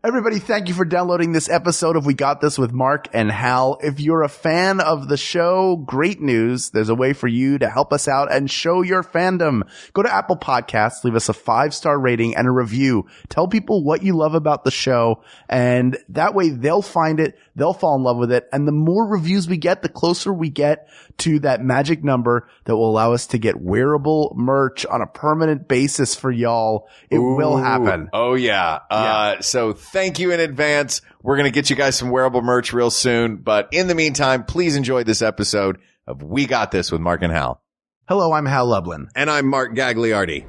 Everybody, thank you for downloading this episode of We Got This with Mark and Hal. If you're a fan of the show, great news. There's a way for you to help us out and show your fandom. Go to Apple Podcasts, leave us a 5-star rating and a review. Tell people what you love about the show, and that way they'll find it, they'll fall in love with it, and the more reviews we get, the closer we get to that magic number that will allow us to get wearable merch on a permanent basis for y'all. It will happen. Oh, yeah. So thank you in advance. We're going to get you guys some wearable merch real soon. But in the meantime, please enjoy this episode of We Got This with Mark and Hal. Hello, I'm Hal Lublin. And I'm Mark Gagliardi.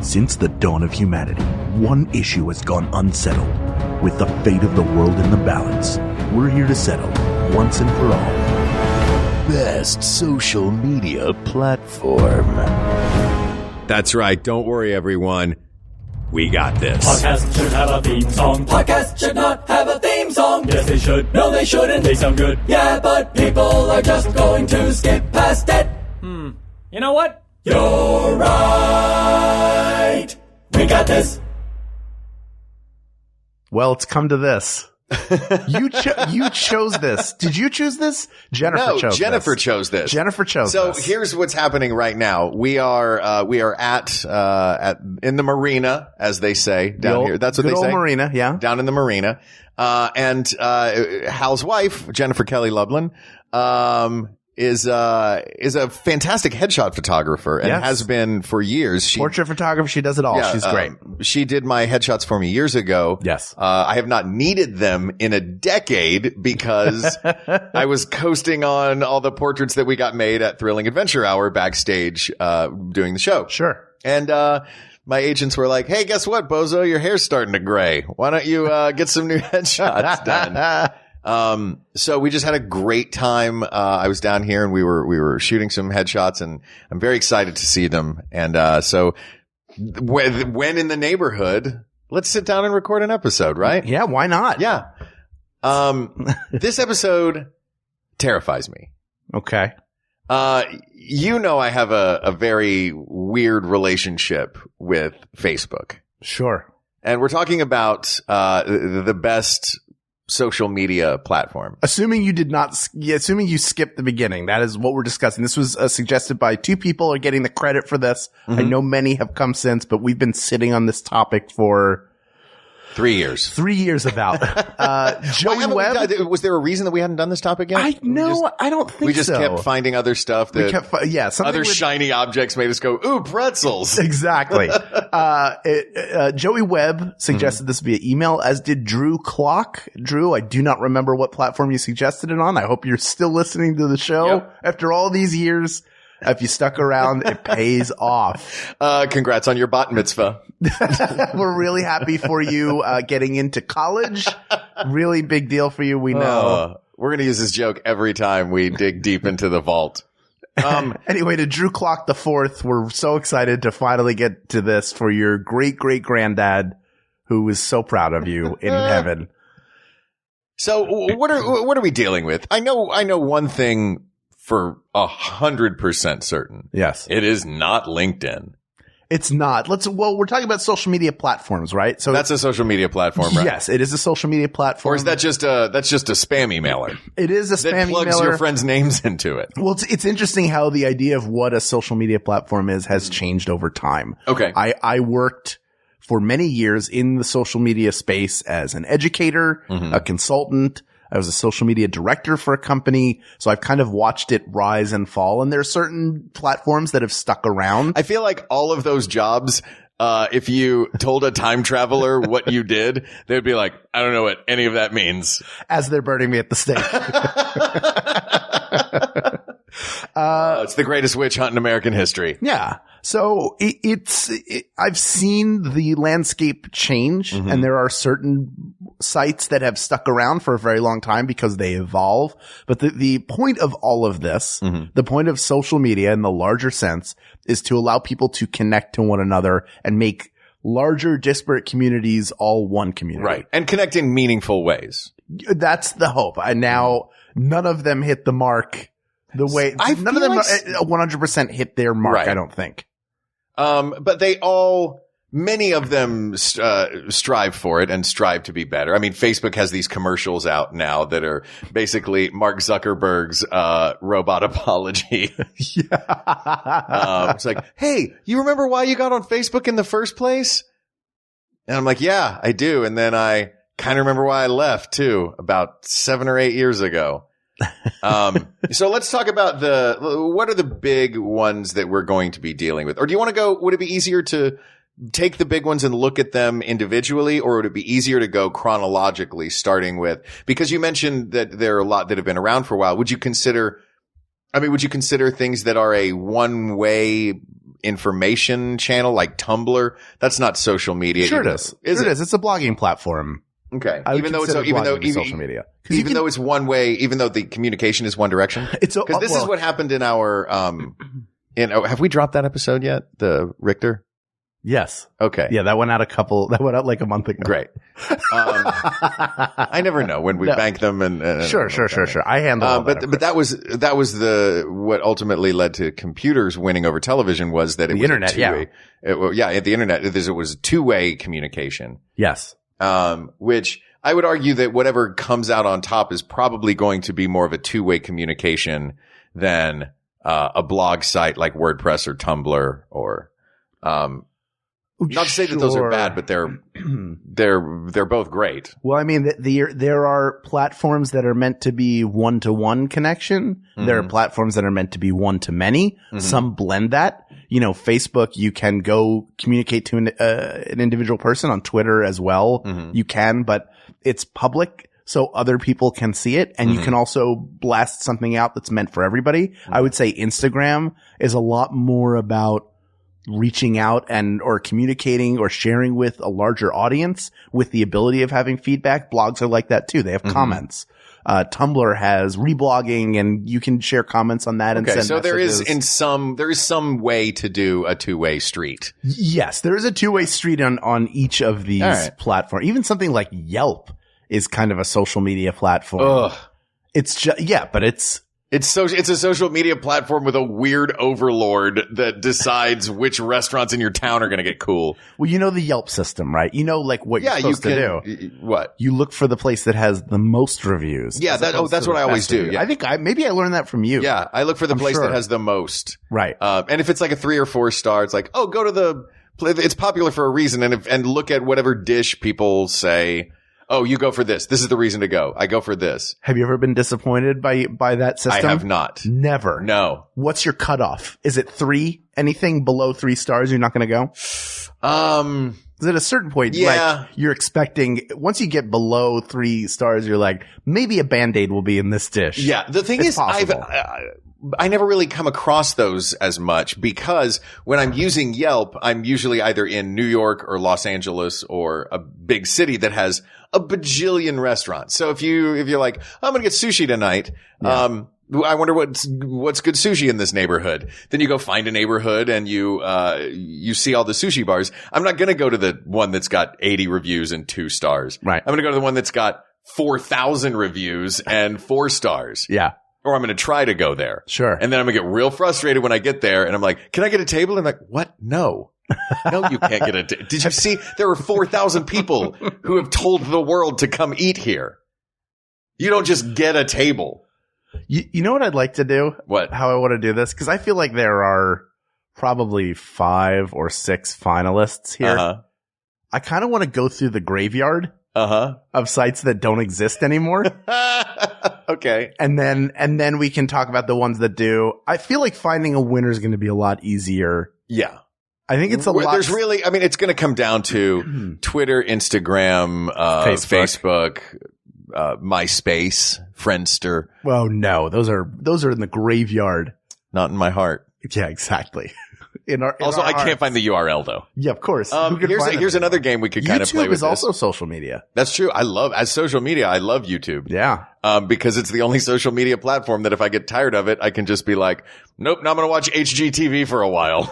Since the dawn of humanity, one issue has gone unsettled. With the fate of the world in the balance, we're here to settle, once and for all, best social media platform. That's right. Don't worry, everyone. We got this. Podcast should have a theme song. Podcast should not have a theme song. Yes, they should. No, they shouldn't. They sound good. Yeah, but people are just going to skip past it. You know what? You're right. We got this. Well, it's come to this. You chose this. Did you choose this? Jennifer chose this. Jennifer chose So this. here's what's happening right now. We are at in the marina, as they say down here. That's what they good say. old marina, yeah. Down in the marina. And Hal's wife, Jennifer Kelly Lublin, is a fantastic headshot photographer and Yes. has been for years. Portrait photographer, she does it all. She's great. She did my headshots for me years ago. Yes. I have not needed them in a decade because I was coasting on all the portraits that we got made at Thrilling Adventure Hour backstage, doing the show. Sure. And, my agents were like, hey, guess what, Bozo? Your hair's starting to gray. Why don't you, get some new headshots done? So we just had a great time. I was down here and we were shooting some headshots and I'm very excited to see them. And, so when in the neighborhood, let's sit down and record an episode, right? Yeah, why not? Yeah. This episode terrifies me. Okay. You know, I have a very weird relationship with Facebook. Sure. And we're talking about, the best social media platform. Assuming you assuming you skipped the beginning, that is what we're discussing. This was suggested by two people are getting the credit for this. I know many have come since, but we've been sitting on this topic for 3 years. 3 years about. Joey Webb. Was there a reason that we hadn't done this topip again? I don't think so. We just kept finding other stuff that something other with shiny objects made us go, ooh, pretzels. Exactly. Joey Webb suggested this via email, as did Drew Clock. Drew, I do not remember what platform you suggested it on. I hope you're still listening to the show after all these years. If you stuck around, it pays off. Congrats on your bat mitzvah. We're really happy for you getting into college. Really big deal for you, we know. We're going to use this joke every time we dig deep into the vault. Anyway, to Drew Clock the Fourth, we're so excited to finally get to this for your great-great-granddad, who is so proud of you in heaven. So what are we dealing with? I know one thing for 100% certain. Yes. It is not LinkedIn. It's not. We're talking about social media platforms, right? So that's a social media platform, right? Yes, it is a social media platform. Or is that just that's just a spam emailer? It is a spam that plugs emailer. your friends' names into it. Well, it's interesting how the idea of what a social media platform is has changed over time. Okay. I worked for many years in the social media space as an educator, a consultant. I was a social media director for a company. So I've kind of watched it rise and fall. And there are certain platforms that have stuck around. I feel like all of those jobs, if you told a time traveler what you did, they'd be like, I don't know what any of that means. As they're burning me at the stake. It's the greatest witch hunt in American history. Yeah. So I've seen the landscape change, and there are certain sites that have stuck around for a very long time because they evolve. But the point of all of this, the point of social media in the larger sense, is to allow people to connect to one another and make larger disparate communities all one community. Right. And connect in meaningful ways. That's the hope. And now none of them hit the mark the way none of them 100% hit their mark, right. I don't think. But they all many of them strive for it and strive to be better. I mean, Facebook has these commercials out now that are basically Mark Zuckerberg's robot apology. It's like, hey, you remember why you got on Facebook in the first place? And I'm like, yeah, I do. And then I kind of remember why I left too, about 7 or 8 years ago. So let's talk about what are the big ones that we're going to be dealing with? Or do you want to go, would it be easier to take the big ones and look at them individually, or would it be easier to go chronologically, starting with, because you mentioned that there are a lot that have been around for a while. Would you consider things that are a one-way information channel like Tumblr? That's not social media. Sure it is. It is. It's a blogging platform. Okay. Even though social media, even though it's one way, even though the communication is one direction. Because this is what happened in our, have we dropped that episode yet? The Richter? Yes. Okay. Yeah, that went out like a month ago. Great. I never know when we bank them and sure. I handle all that. But that was what ultimately led to computers winning over television, was that it was internet, two-way. The internet, it was a two-way communication. Yes. Which I would argue that whatever comes out on top is probably going to be more of a two-way communication than a blog site like WordPress or Tumblr or not to say that those are bad, but they're both great. Well, I mean, there are platforms that are meant to be one-to-one connection. Mm-hmm. There are platforms that are meant to be one-to-many. Mm-hmm. Some blend that. Facebook, you can go communicate to an individual person. On Twitter as well. Mm-hmm. You can, but it's public, so other people can see it. And you can also blast something out that's meant for everybody. Mm-hmm. I would say Instagram is a lot more about reaching out or communicating or sharing with a larger audience with the ability of having feedback. Blogs are like that too. They have comments. Tumblr has reblogging, and you can share comments on that and send so messages. there is some way to do a two-way street. Yes, there is a two-way street on each of these platforms. Even something like Yelp is kind of a social media platform. Ugh. It's just, but it's a social media platform with a weird overlord that decides which restaurants in your town are going to get cool. Well, the Yelp system, right? Like what you're supposed to do. What? You look for the place that has the most reviews. Yeah, that's what I always do. Yeah. I think maybe I learned that from you. Yeah, I look for the place that has the most. Right. And if it's like a 3 or 4 star, it's like, go to it's popular for a reason, and look at whatever dish people say. Oh, you go for this. This is the reason to go. I go for this. Have you ever been disappointed by that system? I have not. Never. No. What's your cutoff? Is it 3? Anything below 3 stars, you're not going to go? Is at a certain point, like, you're expecting, once you get below 3 stars, you're like, maybe a Band-Aid will be in this dish. Yeah. The thing is, I never really come across those as much, because when I'm using Yelp, I'm usually either in New York or Los Angeles or a big city that has a bajillion restaurants. So if you're like, I'm going to get sushi tonight. I wonder what's good sushi in this neighborhood. Then you go find a neighborhood and you see all the sushi bars. I'm not going to go to the one that's got 80 reviews and 2 stars. Right. I'm going to go to the one that's got 4,000 reviews and 4 stars. Yeah. Or I'm going to try to go there. Sure. And then I'm going to get real frustrated when I get there and I'm like, can I get a table? And I'm like, what? No. No, you can't get a table. Did you see? There are 4,000 people who have told the world to come eat here. You don't just get a table. You know what I'd like to do? What? How I want to do this? Because I feel like there are probably 5 or 6 finalists here. Uh-huh. I kind of want to go through the graveyard of sites that don't exist anymore. Okay. And then we can talk about the ones that do. I feel like finding a winner is going to be a lot easier. Yeah. I think it's a lot. There's really, it's going to come down to Twitter, Instagram, Facebook, MySpace, Friendster. Well, no, those are in the graveyard. Not in my heart. Yeah, exactly. I can't find the URL though. Yeah, of course. Here's another game we could kind of play with. YouTube is also social media. That's true. I love YouTube. Yeah. Because it's the only social media platform that if I get tired of it, I can just be like, nope, now I'm going to watch HGTV for a while.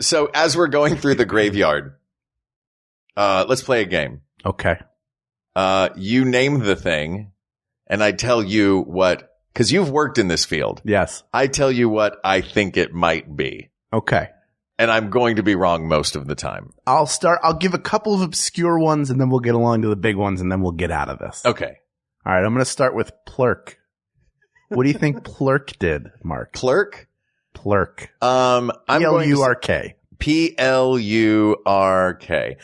So as we're going through the graveyard, let's play a game. Okay. You name the thing and I tell you because you've worked in this field. Yes. I tell you what I think it might be. Okay. and I'm going to be wrong most of the time. I'll give a couple of obscure ones, and then we'll get along to the big ones, and then we'll get out of this. Okay. All right, I'm going to start with Plurk. What do you think Plurk did, Mark? Plurk? Plurk. I'm going to Plurk. Plurk.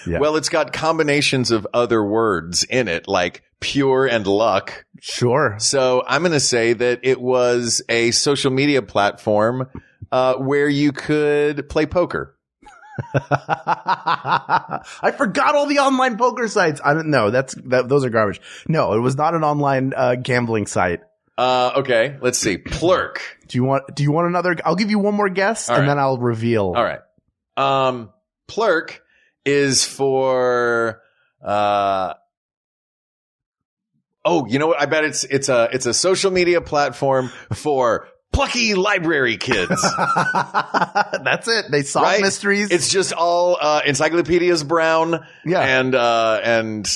Yeah. Well, it's got combinations of other words in it, like pure and luck. Sure. So I'm going to say that it was a social media platform where you could play poker. I forgot all the online poker sites. I don't know. Those are garbage. No, it was not an online gambling site. Okay. Let's see. Plurk. Do you want another? I'll give you one more guess, and then I'll reveal. All right. Plurk is for, you know what? I bet it's a social media platform for plucky library kids. That's it. They solve mysteries. It's just all, Encyclopedias Brown. Yeah. And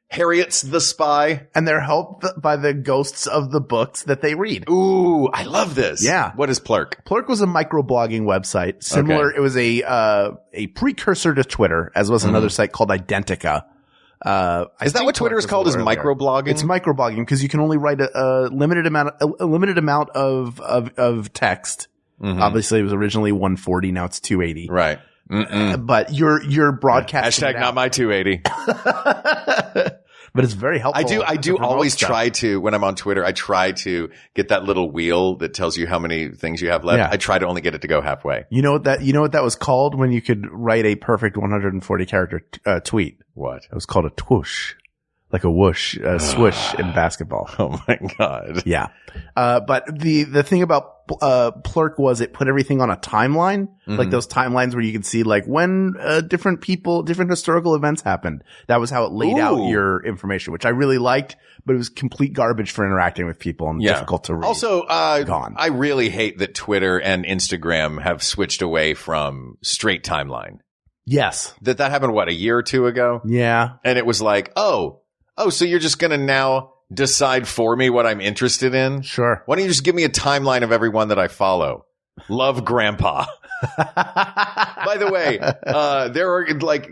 Harriet's the Spy. And they're helped by the ghosts of the books that they read. Ooh, I love this. Yeah. What is Plurk? Plurk was a microblogging website. Similar. Okay. It was a precursor to Twitter, as was another site called Identica. Is that what Twitter is called? Is microblogging? It's microblogging because you can only write a limited amount of text. Mm-hmm. Obviously, it was originally 140. Now it's 280. Right. But you're broadcasting. Hashtag not my 280. But it's very helpful. I do always stuff. try to, when I'm on Twitter, I try to get that little wheel that tells you how many things you have left. Yeah. I try to only get it to go halfway. You know what that was called when you could write a perfect 140 character tweet? What? It was called a twoosh. Like a whoosh, a swoosh in basketball. Oh my God. Yeah. But the thing about Plurk was it put everything on a timeline, like those timelines where you could see like when different historical events happened. That was how it laid out your information, which I really liked, but it was complete garbage for interacting with people and difficult to read. Also, Gone. I really hate that Twitter and Instagram have switched away from straight timeline. Yes. That happened, what, a year or two ago? Yeah. And it was like, oh, so you're just going to now decide for me what I'm interested in? Sure. Why don't you just give me a timeline of everyone that I follow? Love Grandpa. By the way, there are like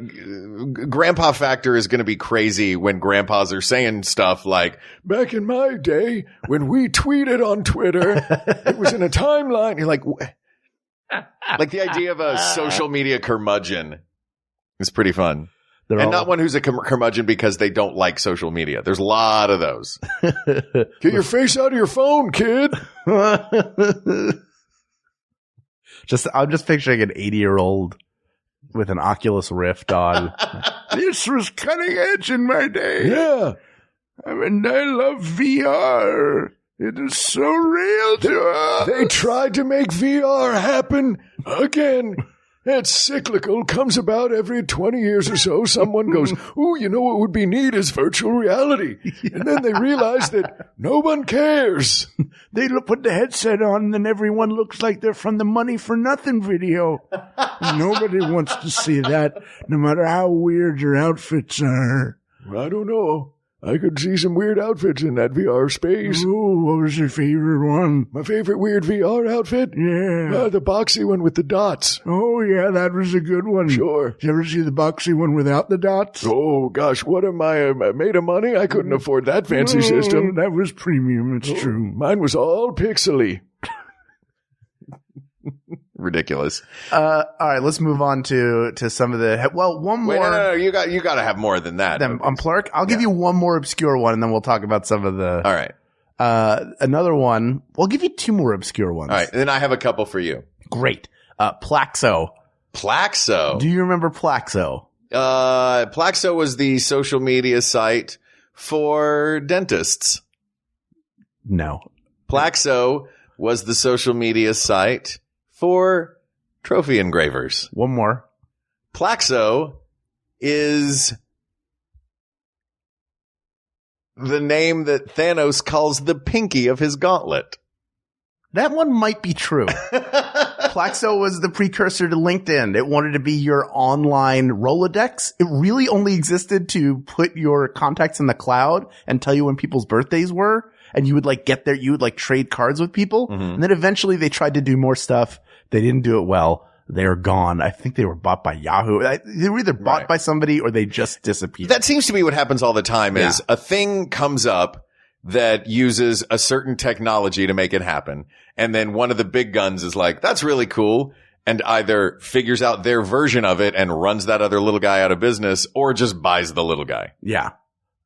Grandpa Factor is going to be crazy when grandpas are saying stuff like, back in my day when we tweeted on Twitter, it was in a timeline. You're like the idea of a social media curmudgeon is pretty fun. Not one who's a curmudgeon because they don't like social media. There's a lot of those. Get your face out of your phone, kid. I'm just picturing an 80-year-old with an Oculus Rift on. This was cutting edge in my day. Yeah. I mean, I love VR. It is so real to us. They tried to make VR happen again. It's cyclical, comes about every 20 years or so. Someone goes, ooh, you know what would be neat is virtual reality. And then they realize that no one cares. They put the headset on and then everyone looks like they're from the Money for Nothing video. Nobody wants to see that, no matter how weird your outfits are. I don't know. I could see some weird outfits in that VR space. Ooh, what was your favorite one? My favorite weird VR outfit? Yeah. The boxy one with the dots. Oh, yeah, that was a good one. Sure. Did you ever see the boxy one without the dots? Oh, gosh, what am I made of money? I couldn't afford that fancy system. That was premium, it's true. Mine was all pixely. Ridiculous. All right, let's move on to some of the. Well, one more. Wait, no, you got to have more than that. On Plurk, I'll give you one more obscure one, and then we'll talk about some of the. All right. Another one. We'll give you two more obscure ones. All right, and then I have a couple for you. Great. Plaxo. Plaxo. Do you remember Plaxo? Plaxo was the social media site for dentists. No. Plaxo was the social media site for trophy engravers. One more. Plaxo is the name that Thanos calls the pinky of his gauntlet. That one might be true. Plaxo was the precursor to LinkedIn. It wanted to be your online Rolodex. It really only existed to put your contacts in the cloud and tell you when people's birthdays were. And you would like get there, you would like trade cards with people. Mm-hmm. And then eventually they tried to do more stuff. They didn't do it well. they're gone. I think they were bought by Yahoo. They were either bought by somebody or they just disappeared. That seems to be what happens all the time is a thing comes up that uses a certain technology to make it happen. And then one of the big guns is like, that's really cool. And either figures out their version of it and runs that other little guy out of business or just buys the little guy. Yeah.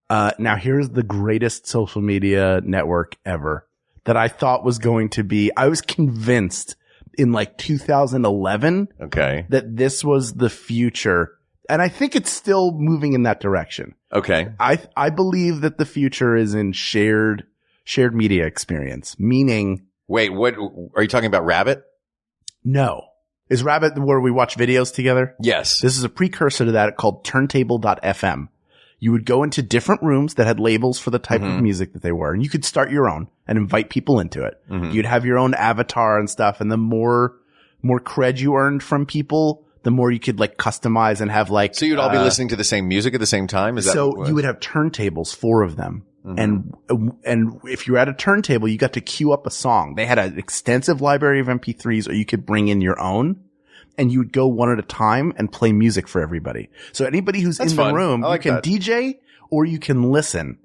Now here's the greatest social media network ever that I thought was going to be, I was convinced in like 2011 that this was the future. And I think it's still moving in that direction. Okay. I believe that the future is in shared media experience, meaning. Wait, what are you talking about? Rabbit? No. Is Rabbit where we watch videos together? Yes. This is a precursor to that called turntable.fm. You would go into different rooms that had labels for the type of music that they were, and you could start your own and invite people into it. You'd have your own avatar and stuff, and the more cred you earned from people, the more you could like customize and have like. So you'd all be listening to the same music at the same time? Is that so you would have turntables, 4 of them. And if you were at a turntable, you got to queue up a song. They had an extensive library of MP3s, or you could bring in your own, and you would go one at a time and play music for everybody. So anybody who's in the room, you can DJ or you can listen.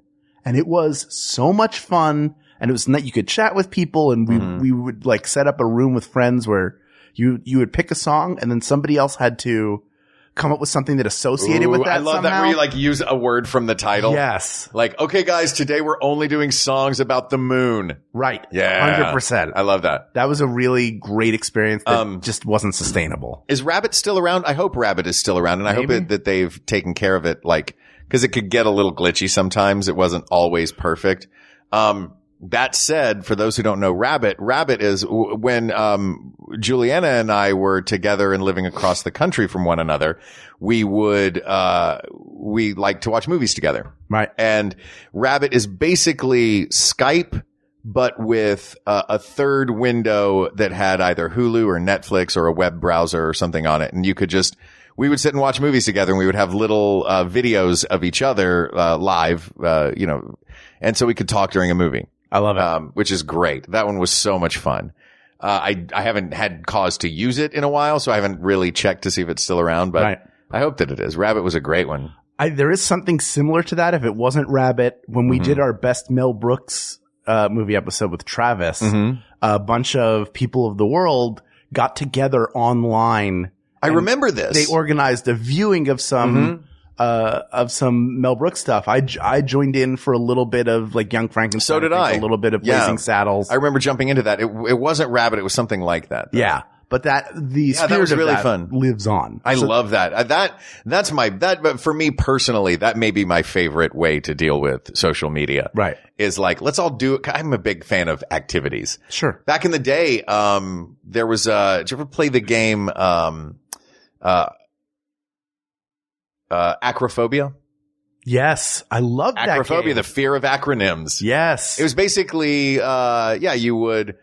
And it was so much fun. And it was you could chat with people, and we would like set up a room with friends where you would pick a song and then somebody else had to come up with something that associated with that. I love somehow. that where you like use a word from the title. Yes. Like, okay, guys, today we're only doing songs about the moon. Right. Yeah. 100%. I love that. That was a really great experience that just wasn't sustainable. Is Rabbit still around? I hope Rabbit is still around, and I hope that they've taken care of it, like, because it could get a little glitchy sometimes. It wasn't always perfect. That said, for those who don't know Rabbit is when Juliana and I were together and living across the country from one another, we would we like to watch movies together. Right. And Rabbit is basically Skype, but with a third window that had either Hulu or Netflix or a web browser or something on it. And you could we would sit and watch movies together, and we would have little videos of each other live, and so we could talk during a movie. I love it. Which is great. That one was so much fun. I haven't had cause to use it in a while, so I haven't really checked to see if it's still around, but I hope that it is. Rabbit was a great one. There is something similar to that. If it wasn't Rabbit, when we did our best Mel Brooks movie episode with Travis, a bunch of people of the world got together online. I remember this. They organized a viewing of some Mel Brooks stuff. I joined in for a little bit of like Young Frankenstein. So did I. A little bit of Blazing Saddles. I remember jumping into that. It wasn't Rabbit. It was something like that. Though. Yeah. But the spirit that was really of that fun. Lives on. I love that. But for me personally, that may be my favorite way to deal with social media. Right. Is like, let's all do it. I'm a big fan of activities. Sure. Back in the day, there was, did you ever play the game, Acrophobia? Yes. I love that Acrophobia, game. the fear of acronyms. Yes. It was basically, you would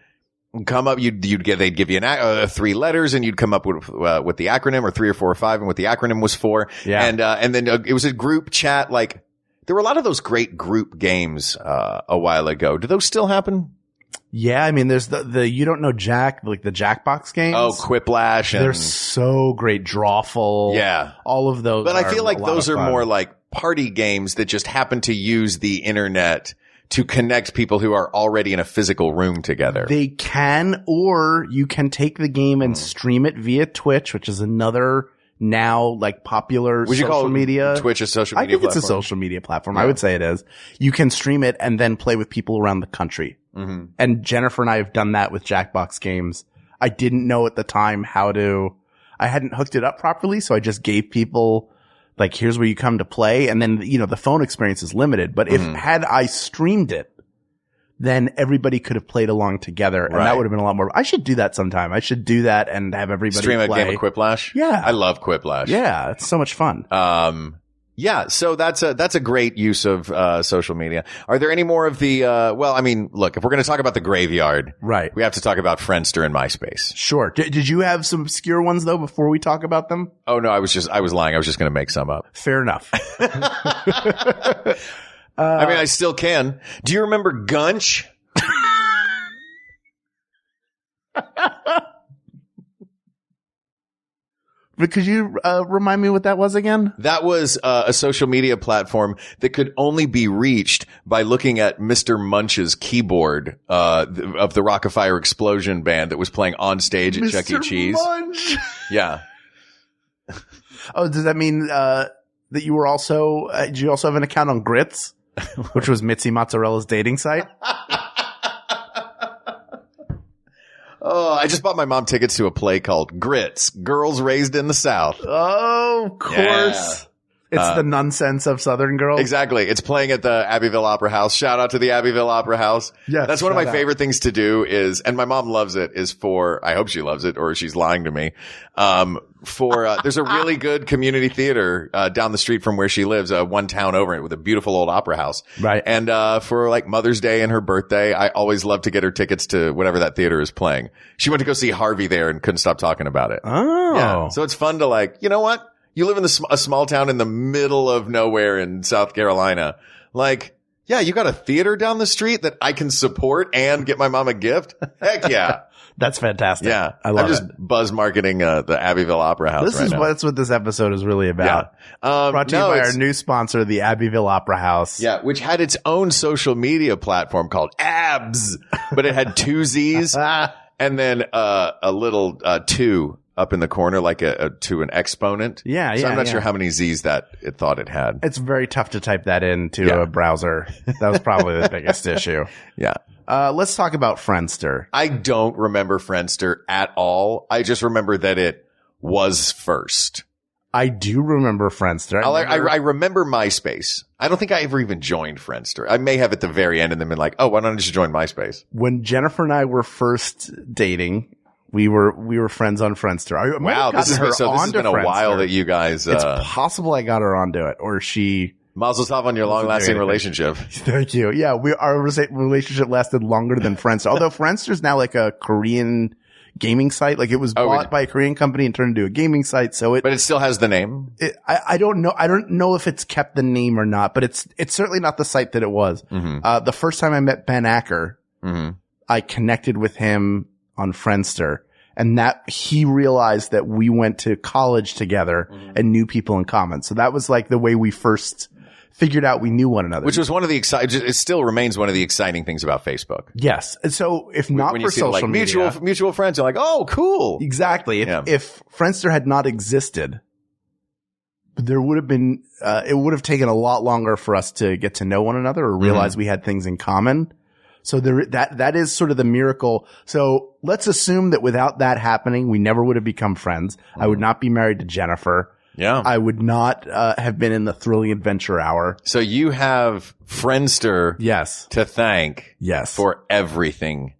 come up, they'd give you 3 letters, and you'd come up with the acronym, or 3 or 4 or 5, and what the acronym was for. Yeah. And then it was a group chat. Like, there were a lot of those great group games, a while ago. Do those still happen? Yeah. I mean, there's the You Don't Know Jack, like the Jackbox games. Oh, Quiplash. They're so great. Drawful. Yeah. All of those. But I feel like those are fun. more like party games that just happen to use the internet to connect people who are already in a physical room together. They can, or you can take the game and stream it via Twitch, which is another now like popular Would you social call media. Twitch a social media I think platform? it's a social media platform. Yeah. I would say it is. You can stream it and then play with people around the country. Mm-hmm. And Jennifer and I have done that with Jackbox games. I didn't know at the time I hadn't hooked it up properly, so I just gave people like, here's where you come to play. And then, the phone experience is limited. But had I streamed it, then everybody could have played along together. And that would have been a lot more. I should do that sometime. I should do that and have everybody stream play. a game of Quiplash? Yeah. I love Quiplash. Yeah. It's so much fun. Yeah, so that's a great use of social media. Are there any more of the look, if we're going to talk about the graveyard, right, we have to talk about Friendster and MySpace. Sure. Did you have some obscure ones though before we talk about them? Oh no, I was lying. I was just going to make some up. Fair enough. I mean, I still can. Do you remember Gunch? could you remind me what that was again? That was a social media platform that could only be reached by looking at Mr. Munch's keyboard of the Rock-afire Explosion band that was playing on stage at Chuck E. Cheese. Munch. Yeah. Oh, does that mean that you were also did you also have an account on Grits, which was Mitzi Mozzarella's dating site? Oh, I just bought my mom tickets to a play called Grits, Girls Raised in the South. Oh, of course. Yeah. It's the nonsense of Southern girls. Exactly. It's playing at the Abbeville Opera House. Shout out to the Abbeville Opera House. Yes, that's one of my shout out. favorite things to do is, and my mom loves it, is for, I hope she loves it or she's lying to me. There's a really good community theater, down the street from where she lives, one town over it with a beautiful old opera house. Right. And, for like Mother's Day and her birthday, I always love to get her tickets to whatever that theater is playing. She went to go see Harvey there and couldn't stop talking about it. Oh. Yeah. So it's fun to like, you know what? You live in a small town in the middle of nowhere in South Carolina. Like, yeah, you got a theater down the street that I can support and get my mom a gift. Heck yeah. That's fantastic. Yeah. I love I'm just it. buzz marketing, the Abbeville Opera House That's what this episode is really about. Yeah. Brought to you by our new sponsor, the Abbeville Opera House. Yeah, which had its own social media platform called Abs, but it had two Z's and then a little 2 up in the corner, like to an exponent. Yeah, So yeah, I'm not yeah. sure how many Z's that it thought it had. It's very tough to type that into Yeah. a browser. That was probably the biggest issue. Yeah. Let's talk about Friendster. I don't remember Friendster at all. I just remember that it was first. I do remember Friendster. I remember MySpace. I don't think I ever even joined Friendster. I may have at the very end and then been like, oh, why don't I just join MySpace? When Jennifer and I were first dating, we were friends on Friendster. I might Wow, have this gotten has her been a onto while Friendster. that you guys, It's possible I got her onto it, or she. Mazel tov on your long-lasting anything. relationship. Thank you. Yeah, our relationship lasted longer than Friendster. Although Friendster's now like a Korean gaming site. Like it was bought really? by a Korean company and turned into a gaming site. So But it still has the name. I don't know. I don't know if it's kept the name or not, but it's certainly not the site that it was. Mm-hmm. The first time I met Ben Acker, Mm-hmm. I connected with him on Friendster, and that he realized that we went to college together and knew people in common. So that was like the way we first figured out we knew one another. Which was one of the it still remains one of the exciting things about Facebook. yes. And so if not When for you see social like media, mutual friends, you're like, oh, cool. exactly. Yeah. If Friendster had not existed, there would have been, it would have taken a lot longer for us to get to know one another or realize we had things in common. So that is sort of the miracle. So let's assume that without that happening, we never would have become friends. I would not be married to Jennifer. Yeah. I would not, have been in the Thrilling Adventure Hour. So you have Friendster Yes. to thank Yes. for everything.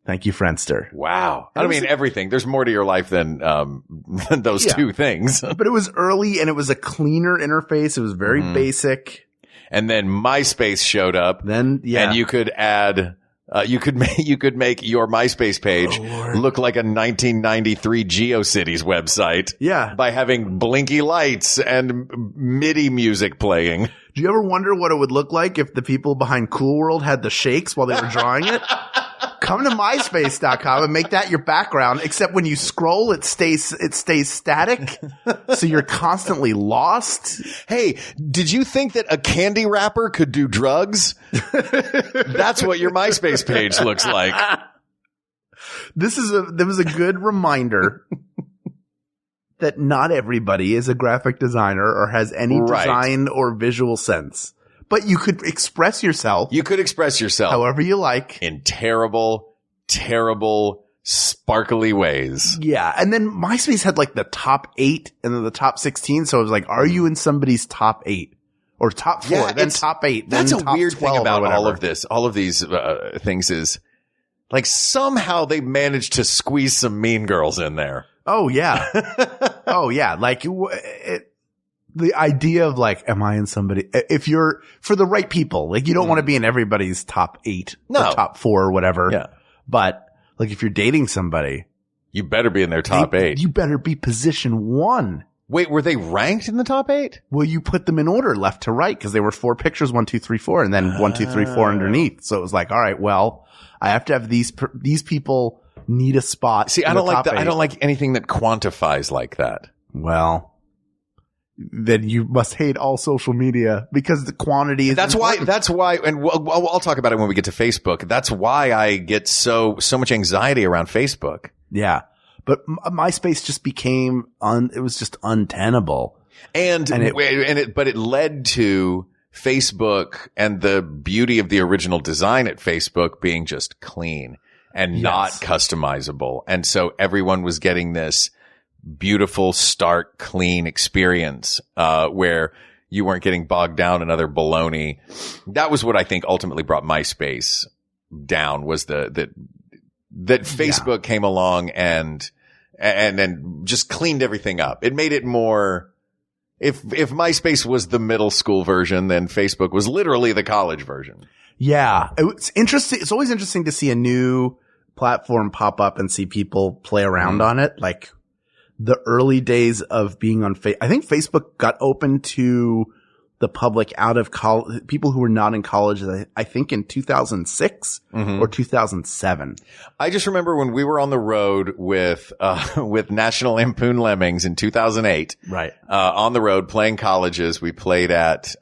Thank you, Friendster. Wow. I don't mean everything. There's more to your life than those Yeah. two things. But it was early and it was a cleaner interface. It was very basic. And then MySpace showed up. Then, yeah. And you could add, you could make your MySpace page look like a 1993 GeoCities website. Yeah. By having blinky lights and MIDI music playing. Do you ever wonder what it would look like if the people behind Cool World had the shakes while they were drawing it? Come to myspace.com and make that your background, except when you scroll, it stays static. So you're constantly lost. Hey, did you think that a candy wrapper could do drugs? That's what your MySpace page looks like. There was a good reminder that not everybody is a graphic designer or has any Right. design or visual sense, but you could express yourself You could express yourself however you like. in terrible, sparkly ways. Yeah. And then MySpace had like the top 8 and then the top 16. So it was like, are you in somebody's top 8 or top 4, Yeah, then it's- top 8? That's then a top weird 12 thing or about all whatever. of this, all of these things is like somehow they managed to squeeze some Mean Girls in there. Oh, yeah. Oh, yeah. Like the idea of like, am I in somebody, if you're for the right people, like you don't want to be in everybody's top 8 No. or top 4 or whatever. Yeah. But like if you're dating somebody, You better be in their top 8. you better be position 1. Wait, were they ranked in the top 8? Well, you put them in order left to right because they were 4 pictures, 1, 2, 3, 4, and then 1, 2, 3, 4 underneath. So it was like, all right, well, I have to have these people need a spot. See, in I don't the like top I 8. don't like anything that quantifies like that. Well, then you must hate all social media because the quantity is That's important. why, and I'll talk about it when we get to Facebook. That's why I get so much anxiety around Facebook. Yeah. But MySpace just became it was just untenable. But it led to Facebook and the beauty of the original design at Facebook being just clean and not customizable. And so everyone was getting this beautiful, stark, clean experience, where you weren't getting bogged down in other baloney. That was what I think ultimately brought MySpace down, was that Facebook came along and then just cleaned everything up. It made it more, if MySpace was the middle school version, then Facebook was literally the college version. Yeah. It's interesting. It's always interesting to see a new platform pop up and see people play around on it. Like the early days of being on I think Facebook got open to the public out of college, people who were not in college, I think in 2006 or 2007. I just remember when we were on the road with National Lampoon Lemmings in 2008. Right. On the road playing colleges. We played at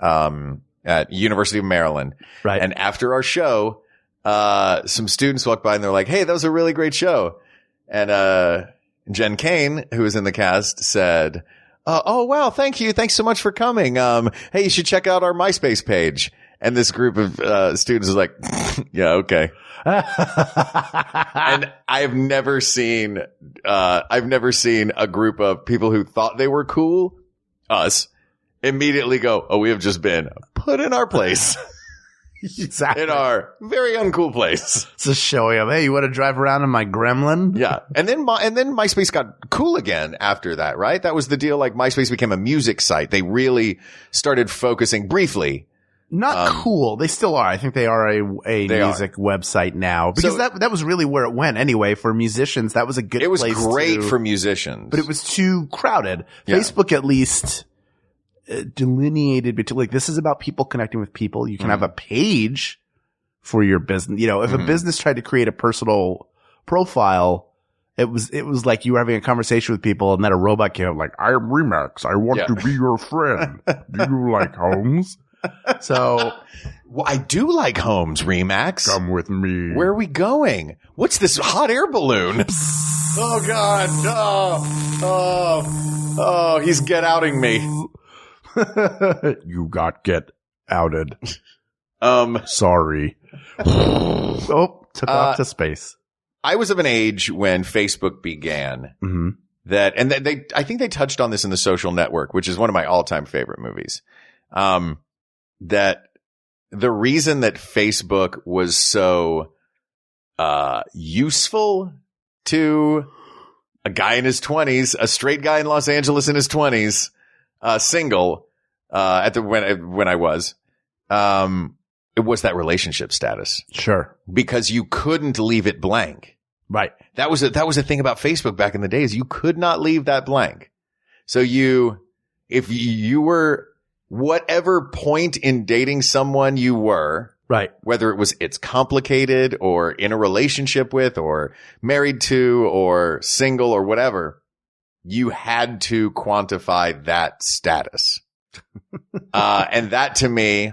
University of Maryland. Right. And after our show, some students walked by and they're like, "Hey, that was a really great show." And, Jen Kane, who was in the cast, said, "Oh, wow. Thank you. Thanks so much for coming. Hey, you should check out our MySpace page." And this group of, students was like, "Yeah, okay." And I've never seen a group of people who thought they were cool, us, immediately go, "Oh, we have just been put in our place." Exactly. In our very uncool place. Just showing up. Hey, you want to drive around in my Gremlin? Yeah. And then MySpace got cool again after that, right? That was the deal. Like MySpace became a music site. They really started focusing briefly. Not cool. They still are. I think they are a music website now, because that was really where it went anyway. For musicians, that was a good place. It was great for musicians. But it was too crowded. Yeah. Facebook at least delineated between, like, this is about people connecting with people. You can have a page for your business. You know, if a business tried to create a personal profile, it was like you were having a conversation with people and then a robot came up like, "I am Remax. I want to be your friend. Do you like homes?" So, well, I do like homes, Remax. Come with me. Where are we going? What's this hot air balloon? Oh God. Oh, he's get outing me. You got get outed. Sorry. Took off to space. I was of an age when Facebook began I think they touched on this in The Social Network, which is one of my all-time favorite movies. That the reason that Facebook was so, useful to a guy in his 20s, a straight guy in Los Angeles in his 20s, single, when I was, it was that relationship status. Sure. Because you couldn't leave it blank. Right. That was a thing about Facebook back in the days. You could not leave that blank. So if you were whatever point in dating someone you were, right, whether it's complicated or in a relationship with or married to or single or whatever, you had to quantify that status. And that to me,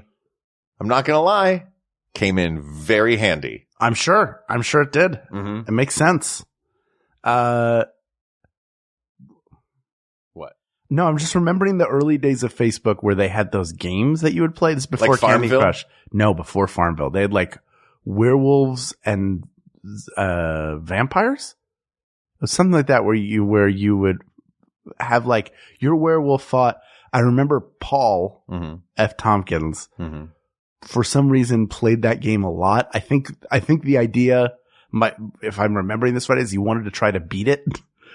I'm not going to lie, came in very handy. I'm sure it did. It makes sense. What? No, I'm just remembering the early days of Facebook where they had those games that you would play. This before like Candy Farmville? Crush. No, before Farmville. They had like werewolves and vampires. It was something like that where you would have like your werewolf fought. I remember Paul F. Tompkins for some reason played that game a lot. I think the idea if I'm remembering this right, is he wanted to try to beat it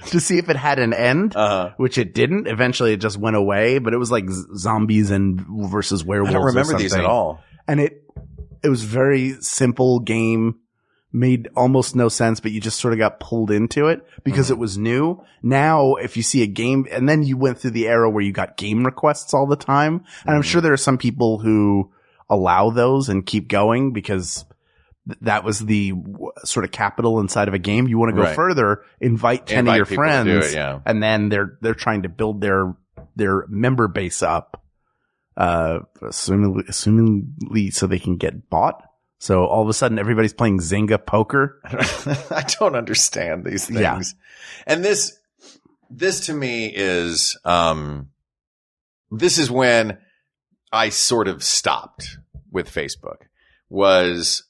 to see if it had an end, which it didn't. Eventually it just went away, but it was like zombies and versus werewolves. I don't remember these at all. And it was very simple game, made almost no sense, but you just sort of got pulled into it because it was new. Now, if you see a game, and then you went through the era where you got game requests all the time. And I'm sure there are some people who allow those and keep going because that was the sort of capital inside of a game. You want to go further, invite 10 of your friends, and then they're trying to build their member base up, assumingly so they can get bought. So all of a sudden everybody's playing Zynga poker. I don't understand these things. Yeah. And this to me is, this is when I sort of stopped with Facebook. Was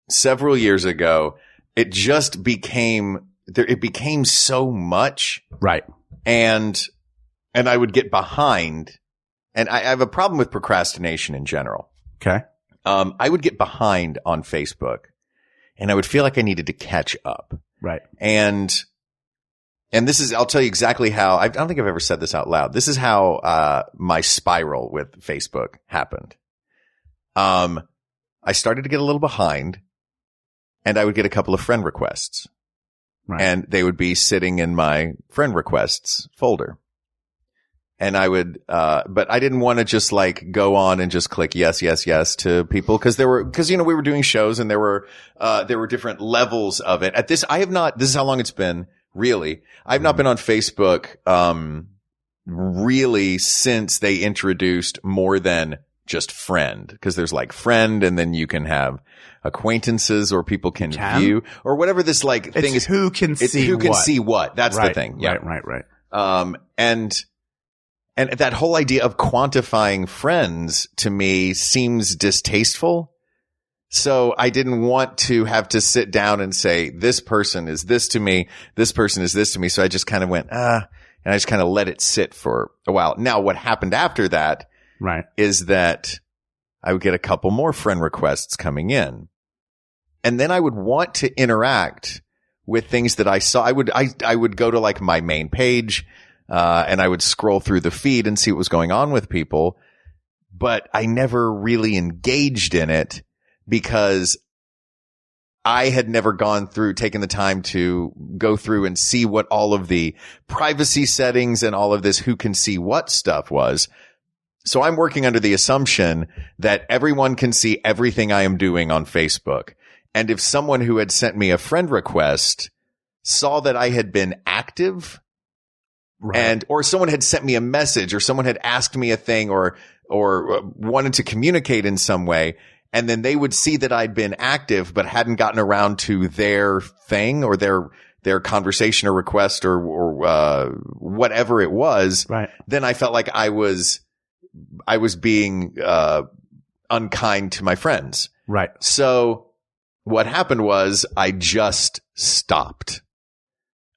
several years ago. It just became so much. Right. And I would get behind, and I have a problem with procrastination in general. Okay. I would get behind on Facebook and I would feel like I needed to catch up. Right. And this is, I'll tell you exactly how, I don't think I've ever said this out loud. This is how, my spiral with Facebook happened. I started to get a little behind and I would get a couple of friend requests. Right. And they would be sitting in my friend requests folder. And I would, but I didn't want to just like go on and just click yes, yes, yes to people because we were doing shows and there were different levels of it. This is how long it's been, really. I've not been on Facebook, really since they introduced more than just friend, because there's like friend and then you can have acquaintances or people can view or whatever this like thing is. Who can see what? That's the thing. Yeah. Right. And that whole idea of quantifying friends to me seems distasteful. So I didn't want to have to sit down and say, this person is this to me. This person is this to me. So I just kind of went, and I just kind of let it sit for a while. Now what happened after that is that I would get a couple more friend requests coming in. And then I would want to interact with things that I saw. I would go to like my main page, and I would scroll through the feed and see what was going on with people, but I never really engaged in it because I had never taken the time to go through and see what all of the privacy settings and all of this who can see what stuff was. So I'm working under the assumption that everyone can see everything I am doing on Facebook. And if someone who had sent me a friend request saw that I had been active, or someone had sent me a message or someone had asked me a thing or wanted to communicate in some way, and then they would see that I'd been active but hadn't gotten around to their thing or their conversation or request or whatever it was, then I felt like I was being unkind to my friends. Right. So what happened was I just stopped.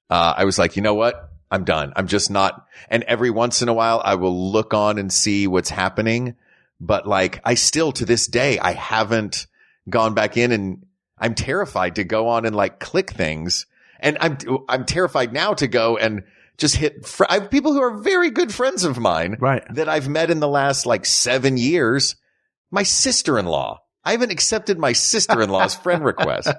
I was like, you know what? I'm done. I'm just not. And every once in a while, I will look on and see what's happening. But like, I still to this day, I haven't gone back in, and I'm terrified to go on and like click things. And I'm terrified now to go and just hit. I have people who are very good friends of mine, that I've met in the last like 7 years. My sister-in-law. I haven't accepted my sister-in-law's friend request.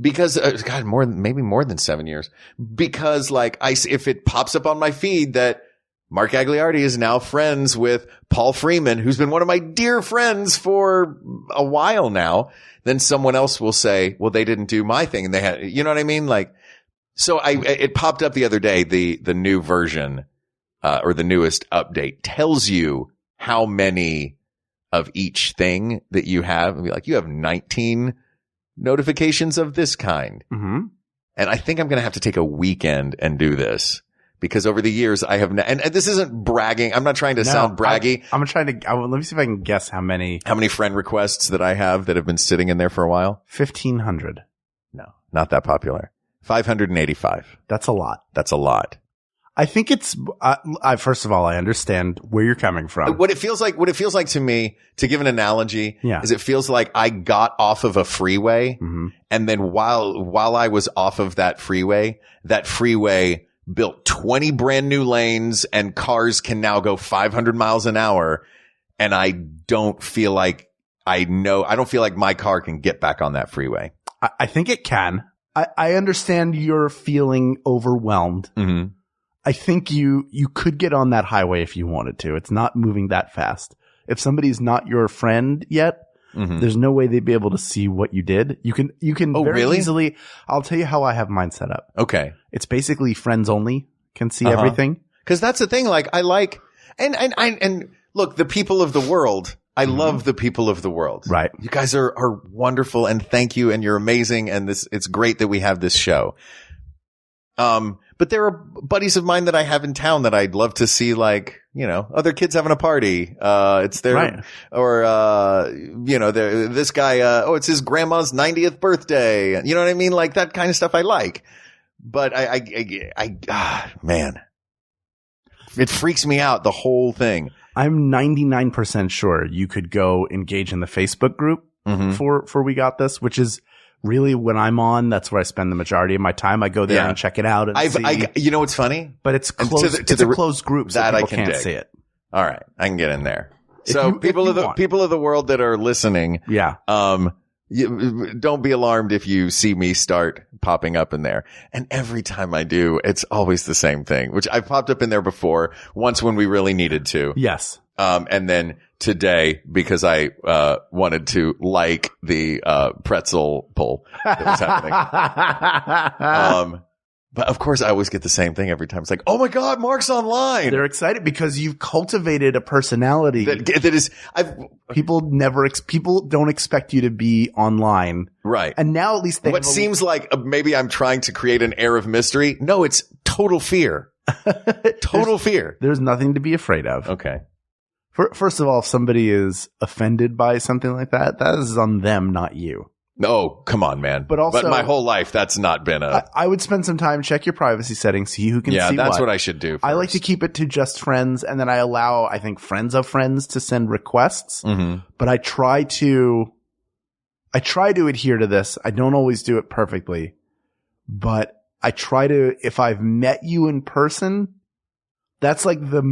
Because, maybe more than 7 years. Because like if it pops up on my feed that Mark Gagliardi is now friends with Paul Freeman, who's been one of my dear friends for a while now, then someone else will say, well, they didn't do my thing. And they had, you know what I mean? Like, so it popped up the other day, the new version, or the newest update tells you how many of each thing that you have. And be like, you have 19 notifications of this kind. Mm-hmm. And I think I'm going to have to take a weekend and do this because over the years I have, and this isn't bragging. I'm not trying to sound braggy. I'm trying to, let me see if I can guess how many friend requests that I have that have been sitting in there for a while. 1,500. No, not that popular. 585. That's a lot. That's a lot. I think it's, first of all, I understand where you're coming from. What it feels like to me, to give an analogy, is it feels like I got off of a freeway, and then while I was off of that freeway built 20 brand new lanes and cars can now go 500 miles an hour. And I don't feel like I don't feel like my car can get back on that freeway. I think it can. I understand you're feeling overwhelmed. Mm-hmm. I think you could get on that highway if you wanted to. It's not moving that fast. If somebody's not your friend yet, there's no way they'd be able to see what you did. You can very really? easily. I'll tell you how I have mine set up. Okay. It's basically friends only can see everything. Cause that's the thing. Like I like, and look, the people of the world, I love the people of the world. Right. You guys are wonderful and thank you. And you're amazing. And it's great that we have this show. But there are buddies of mine that I have in town that I'd love to see, like, you know, other kids having a party. It's their, Right. or, you know, this guy, it's his grandma's 90th birthday. You know what I mean? Like that kind of stuff I like. But man, it freaks me out, the whole thing. I'm 99% sure you could go engage in the Facebook group for We Got This, which is really when I'm on. That's where I spend the majority of my time. I go there and check it out. And you know what's funny? But it's closed. It's a closed group, so that people I can can't dig. see it. All right, I can get in there. If So you people want. of the world that are listening, Yeah. don't be alarmed if you see me start popping up in there. And every time I do, it's always the same thing, which I've popped up in there before, once when we really needed to. Yes. And then today, because I wanted to like the pretzel pull that was happening. But of course, I always get the same thing every time. It's like, oh my God, Mark's online. They're excited because you've cultivated a personality. That is, People don't expect you to be online. right. And now at least they What seems like maybe I'm trying to create an air of mystery. No, it's total fear. Total fear. there's nothing to be afraid of. Okay. First of all, if somebody is offended by something like that is on them, not you. No, come on, man. But also- my whole life, that's not been I would spend some time, check your privacy settings, see who can see that's what I should do. I like to keep it to just friends, and then I allow, I think, friends of friends to send requests. But I try to adhere to this. I don't always do it perfectly, but I try to, if I've met you in person, that's like the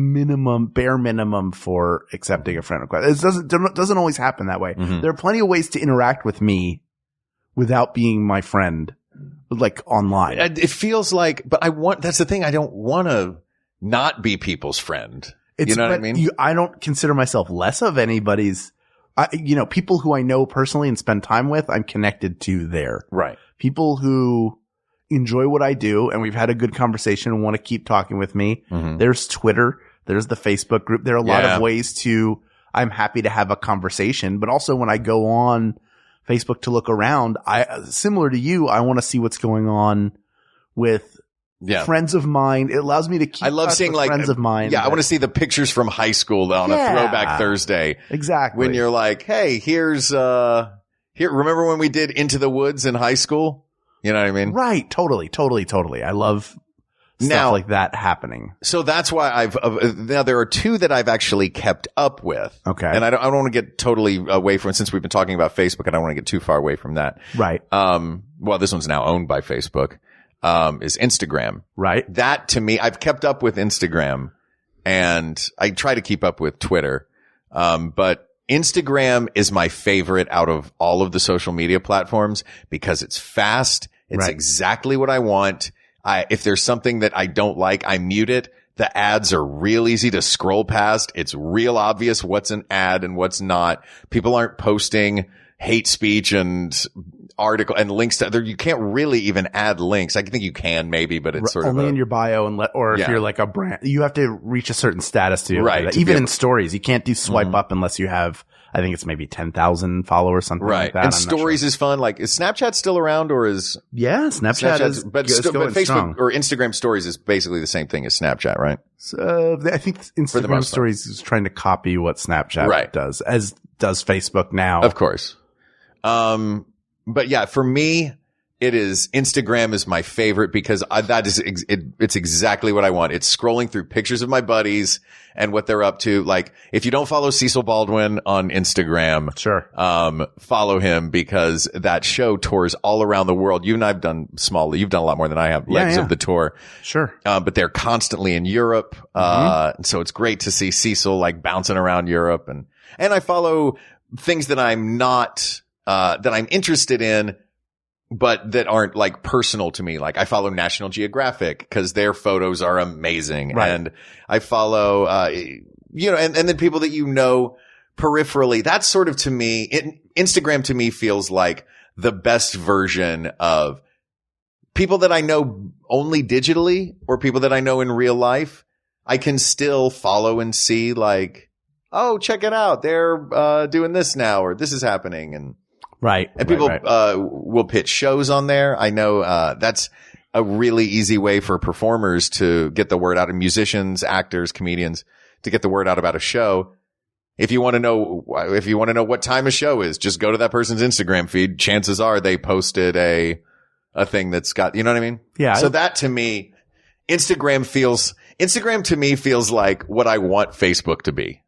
bare minimum for accepting a friend request. It doesn't always happen that way. There are plenty of ways to interact with me without being my friend, like online. It feels like, but that's the thing. I don't want to not be people's friend. You know what I mean? I don't consider myself less of anybody's, people who I know personally and spend time with, I'm connected to there. Right. People who enjoy what I do and we've had a good conversation and want to keep talking with me. There's Twitter. There's the Facebook group. There are a lot of ways I'm happy to have a conversation, but also when I go on Facebook to look around, similar to you, I want to see what's going on with friends of mine. It allows me to keep. I love seeing like friends of mine. Yeah, I want to see the pictures from high school on a throwback Thursday. Exactly. When you're like, hey, here's remember when we did Into the Woods in high school? You know what I mean? Right. Totally. I love stuff like that happening. So that's why now there are two that I've actually kept up with. Okay. And I don't want to get totally away from, since we've been talking about Facebook, I don't want to get too far away from that. Right. Well, this one's now owned by Facebook, is Instagram. Right. That to me, I've kept up with Instagram and I try to keep up with Twitter. But Instagram is my favorite out of all of the social media platforms because it's fast. It's exactly what I want. If there's something that I don't like, I mute it. The ads are real easy to scroll past. It's real obvious what's an ad and what's not. People aren't posting hate speech and article and links to other. You can't really even add links. I think you can maybe, but it's sort of only in your bio or if you're like a brand, you have to reach a certain status to do that. Even in stories, you can't do swipe up unless you have, I think it's maybe 10,000 followers, something like that. And stories is fun. Like, is Snapchat still around or is? Yeah, Snapchat is, but Facebook strong. Or Instagram stories is basically the same thing as Snapchat, right? So, I think Instagram stories is trying to copy what Snapchat does, as does Facebook now. Of course. But yeah, for me, it is Instagram is my favorite because it's exactly what I want. It's scrolling through pictures of my buddies and what they're up to. Like, if you don't follow Cecil Baldwin on Instagram, sure. Follow him because that show tours all around the world. You and I've done you've done a lot more than I have, legs of the tour. Sure. But they're constantly in Europe. And so it's great to see Cecil like bouncing around Europe and I follow things that I'm not, that I'm interested in, but that aren't like personal to me. Like I follow National Geographic because their photos are amazing. Right. And I follow, and then people that peripherally, that's sort of to me, Instagram to me feels like the best version of people that I know only digitally or people that I know in real life. I can still follow and see like, oh, check it out. They're doing this now or this is happening. And people will pitch shows on there. I know that's a really easy way for performers to get the word out, and musicians, actors, comedians to get the word out about a show. If you want to know what time a show is, just go to that person's Instagram feed. Chances are they posted a thing that's got, you know what I mean? Yeah. So that to me, Instagram to me feels like what I want Facebook to be.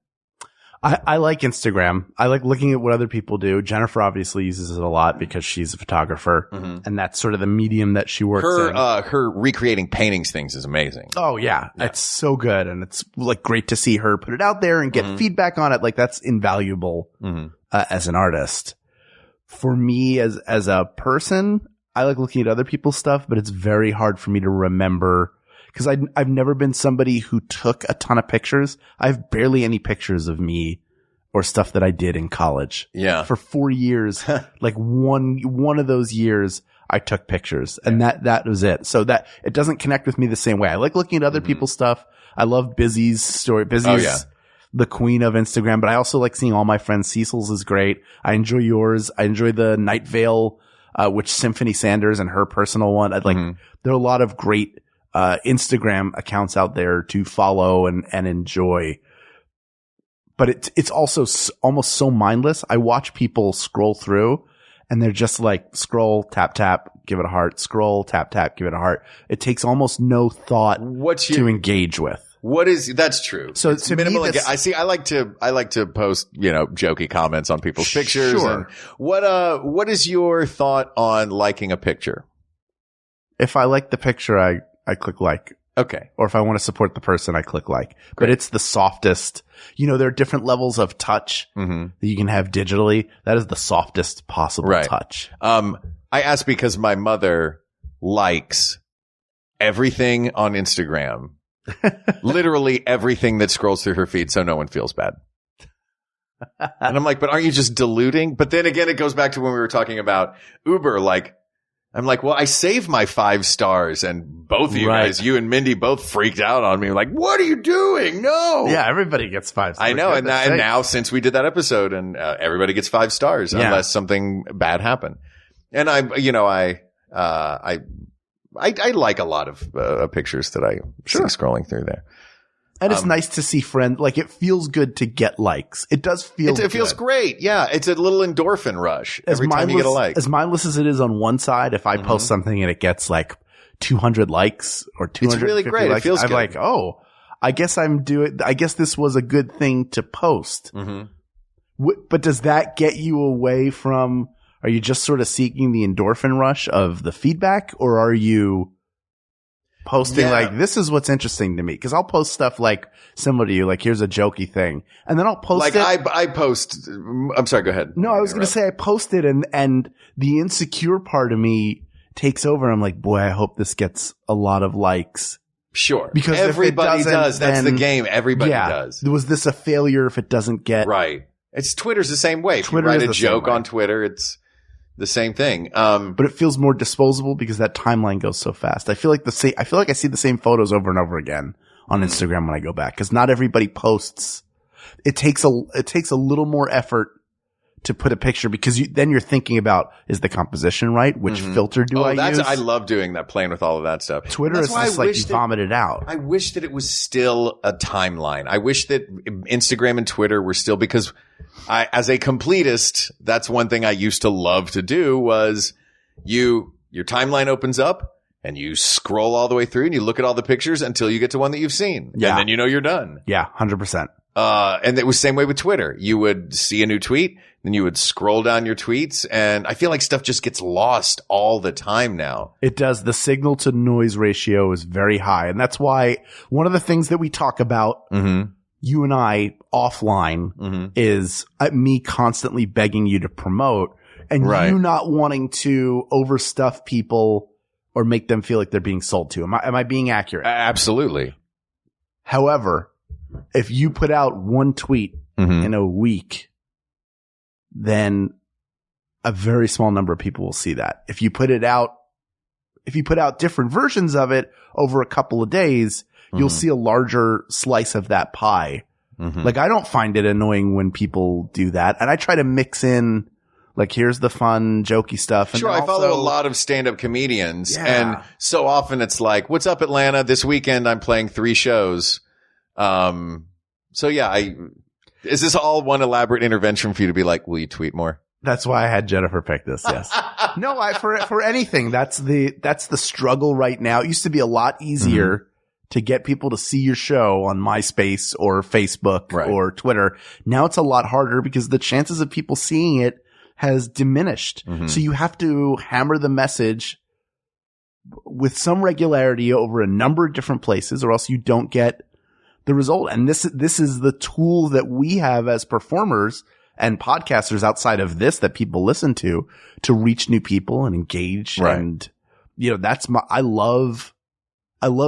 I like Instagram. I like looking at what other people do. Jennifer obviously uses it a lot because she's a photographer, and that's sort of the medium that she works in. Her recreating paintings things is amazing. Oh yeah. It's so good, and it's like great to see her put it out there and get feedback on it. Like that's invaluable as an artist. For me, as a person, I like looking at other people's stuff, but it's very hard for me to remember. Because I've never been somebody who took a ton of pictures. I have barely any pictures of me or stuff that I did in college. Yeah. For 4 years, like one of those years, I took pictures, and that was it. So that it doesn't connect with me the same way. I like looking at other people's stuff. I love Busy's story. Busy's the queen of Instagram, but I also like seeing all my friends. Cecil's is great. I enjoy yours. I enjoy the Night Vale, which Symphony Sanders and her personal one. I'd like, there are a lot of great Instagram accounts out there to follow and enjoy. But it's also almost so mindless. I watch people scroll through and they're just like scroll, tap, tap, give it a heart, scroll, tap, tap, give it a heart. It takes almost no thought to engage with. That's true. So it's to minimal. me, I like to post, jokey comments on people's pictures. Sure. And what is your thought on liking a picture? If I like the picture, I click like. Okay. Or if I want to support the person, I click like. Great. But it's the softest. There are different levels of touch that you can have digitally. That is the softest possible touch. I ask because my mother likes everything on Instagram. Literally everything that scrolls through her feed, so no one feels bad. And I'm like, but aren't you just diluting? But then again, it goes back to when we were talking about Uber. Like, I'm like, well, I saved my 5 stars, and both of you guys, you and Mindy, both freaked out on me. Like, what are you doing? No. Yeah, everybody gets 5 stars. I know, and now since we did that episode, and everybody gets 5 stars unless something bad happened. And I like a lot of pictures that I see scrolling through there. And it's nice to see friends. Like, it feels good to get likes. It does feel good. It feels great. Yeah. It's a little endorphin rush every time you get a like. As mindless as it is on one side, if I post something and it gets like 200 likes or 250 it's really great. likes, it feels I'm good. like, oh, I guess this was a good thing to post. But does that get you away from, are you just sort of seeking the endorphin rush of the feedback, or are you posting like, this is what's interesting to me? Because I'll post stuff like similar to you, like here's a jokey thing, and then I'll post like it. I post. I'm sorry. Go ahead. No, I was going to say I posted, and the insecure part of me takes over. I'm like, boy, I hope this gets a lot of likes. Sure, because everybody does. That's the game. Everybody does. Was this a failure if it doesn't get right? Twitter's the same way. If you write a joke on Twitter, it's the same thing. But it feels more disposable because that timeline goes so fast. I feel like I see the same photos over and over again on Instagram when I go back, because not everybody posts. It takes a little more effort to put a picture, because then you're thinking about, is the composition right? Which filter do I use? I love doing that, playing with all of that stuff. Twitter is just like you vomit it out. I wish that it was still a timeline. I wish that Instagram and Twitter were still, because as a completist, that's one thing I used to love to do was your timeline opens up and you scroll all the way through and you look at all the pictures until you get to one that you've seen. Yeah. And then you're done. Yeah, 100%. And it was the same way with Twitter. You would see a new tweet, then you would scroll down your tweets, and I feel like stuff just gets lost all the time now. It does. The signal to noise ratio is very high. And that's why one of the things that we talk about, you and I offline, is me constantly begging you to promote, and you not wanting to overstuff people or make them feel like they're being sold to. Am I being accurate? Absolutely. However, if you put out one tweet in a week, then a very small number of people will see that. If you put out different versions of it over a couple of days, you'll see a larger slice of that pie. Like, I don't find it annoying when people do that. And I try to mix in, like, here's the fun, jokey stuff. And sure, I follow a lot of stand-up comedians. And so often it's like, what's up, Atlanta? This weekend I'm playing 3 shows. So yeah, is this all one elaborate intervention for you to be like, will you tweet more? That's why I had Jennifer pick this. Yes. No, for anything, that's the struggle right now. It used to be a lot easier to get people to see your show on MySpace or Facebook or Twitter. Now it's a lot harder because the chances of people seeing it has diminished. So you have to hammer the message with some regularity over a number of different places, or else you don't get the result. And this is the tool that we have as performers and podcasters outside of this that people listen to reach new people and engage. And, that's I love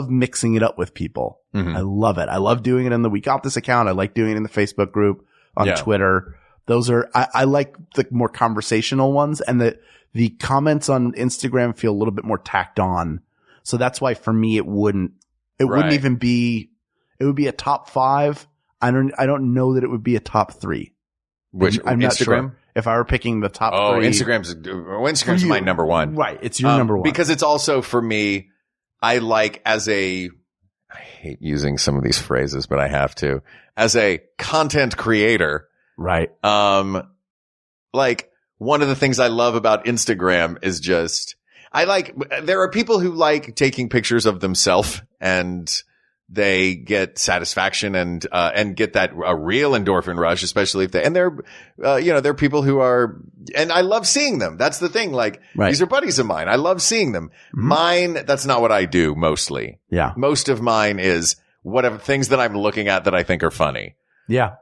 mixing it up with people. I love it. I love doing it in the We Got This account. I like doing it in the Facebook group, on Twitter. Those are, I like the more conversational ones, and the comments on Instagram feel a little bit more tacked on. So that's why for me, it wouldn't even be, it would be a top 5. I don't know that it would be a top 3. Which I'm not Instagram? Sure if I were picking the top 3. Instagram's my number 1. Right. It's your number 1. Because it's also, for me, I like I hate using some of these phrases, but I have to, as a content creator. Right. Like, one of the things I love about Instagram is just, there are people who like taking pictures of themselves, and they get satisfaction and get that a real endorphin rush, especially if there are people who are, and I love seeing them. That's the thing. Like, these are buddies of mine. I love seeing them. Mine, that's not what I do mostly. Yeah. Most of mine is whatever things that I'm looking at that I think are funny. Yeah.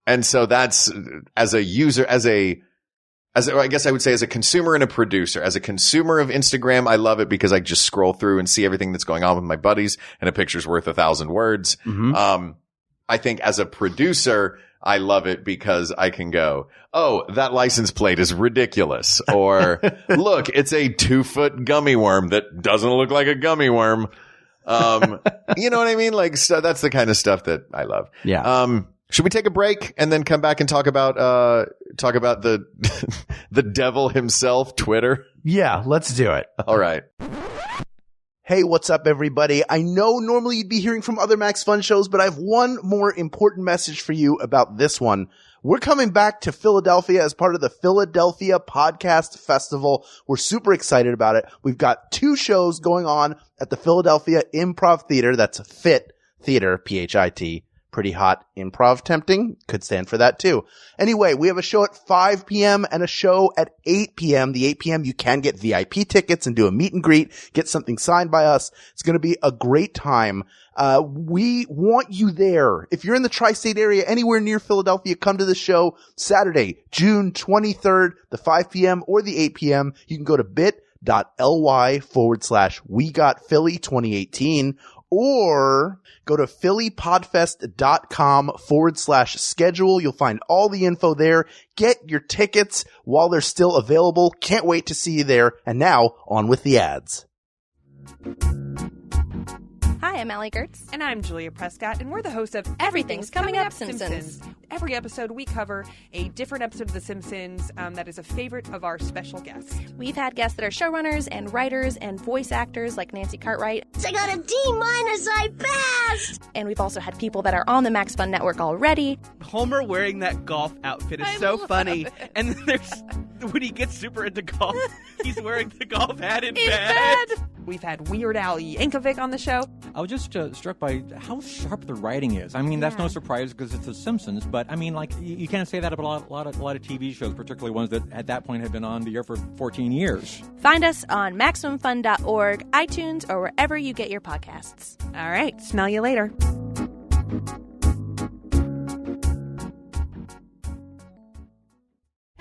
And so that's, as a user, I guess I would say as a consumer and a producer. As a consumer of Instagram, I love it because I just scroll through and see everything that's going on with my buddies, and a picture's worth 1,000 words. I think as a producer, I love it because I can go, oh, that license plate is ridiculous. Or look, it's a 2-foot gummy worm that doesn't look like a gummy worm. You know what I mean? Like, so that's the kind of stuff that I love. Yeah. Should we take a break and then come back and talk about the the devil himself, Twitter? Yeah, let's do it. All right. Hey, what's up, everybody? I know normally you'd be hearing from other Max Fun shows, but I have one more important message for you about this one. We're coming back to Philadelphia as part of the Philadelphia Podcast Festival. We're super excited about it. We've got 2 shows going on at the Philadelphia Improv Theater. That's FIT Theater, PHIT. Pretty hot, improv tempting, could stand for that too. Anyway, we have a show at 5 p.m. and a show at 8 p.m. The 8 p.m. you can get VIP tickets and do a meet and greet, get something signed by us. It's going to be a great time. We want you there. If you're in the tri-state area, anywhere near Philadelphia, come to the show Saturday, June 23rd, the 5 p.m. or the 8 p.m. You can go to bit.ly/WeGotPhilly2018, or go to phillypodfest.com/schedule. You'll find all the info there. Get your tickets while they're still available. Can't wait to see you there. And now, on with the ads. Hi, I'm Allie Gertz. And I'm Julia Prescott, and we're the hosts of Everything's Coming Up Simpsons. Every episode, we cover a different episode of The Simpsons that is a favorite of our special guests. We've had guests that are showrunners and writers and voice actors like Nancy Cartwright. I got a D-, I passed! And we've also had people that are on the Max Fun Network already. Homer wearing that golf outfit is so funny. And then when he gets super into golf, he's wearing the golf hat in bed. We've had Weird Al Yankovic on the show. I was just struck by how sharp the writing is. I mean, that's no surprise because it's The Simpsons, but I mean, like, you can't say that about a lot of TV shows, particularly ones that at that point had been on the air for 14 years. Find us on MaximumFun.org, iTunes, or wherever you get your podcasts. All right, smell you later.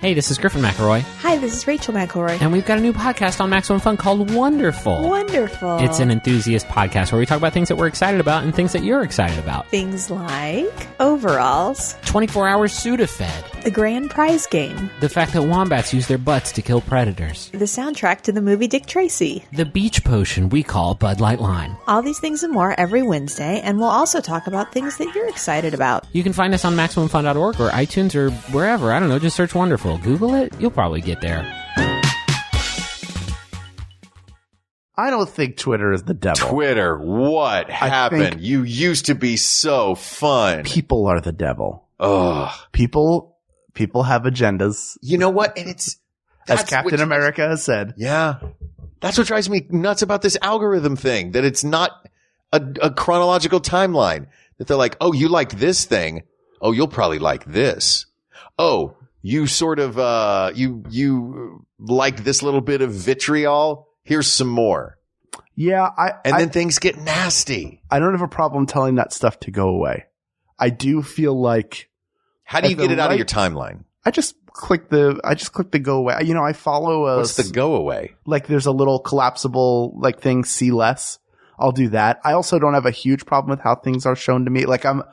Hey, this is Griffin McElroy. Hi, this is Rachel McElroy. And we've got a new podcast on Maximum Fun called Wonderful. Wonderful. It's an enthusiast podcast where we talk about things that we're excited about and things that you're excited about. Things like overalls, 24-hour Sudafed, the grand prize game, the fact that wombats use their butts to kill predators, the soundtrack to the movie Dick Tracy, the beach potion we call Bud Light Lime. All these things and more every Wednesday, and we'll also talk about things that you're excited about. You can find us on MaximumFun.org or iTunes or wherever. I don't know, just search Wonderful. Google it, you'll probably get there. I don't think Twitter is the devil. Twitter, what happened? You used to be so fun. People are the devil. Ugh. People have agendas. You know what? And it's as Captain America has said. Yeah. That's what drives me nuts about this algorithm thing, that it's not a chronological timeline. That they're like, oh, you like this thing. Oh, you'll probably like this. Oh, you sort of, you like this little bit of vitriol. Here's some more. Yeah. Then things get nasty. I don't have a problem telling that stuff to go away. I do feel like. How do you get it out of your timeline? I just click the go away. You know, I follow what's the go away? Like there's a little collapsible like thing, see less. I'll do that. I also don't have a huge problem with how things are shown to me. Like I'm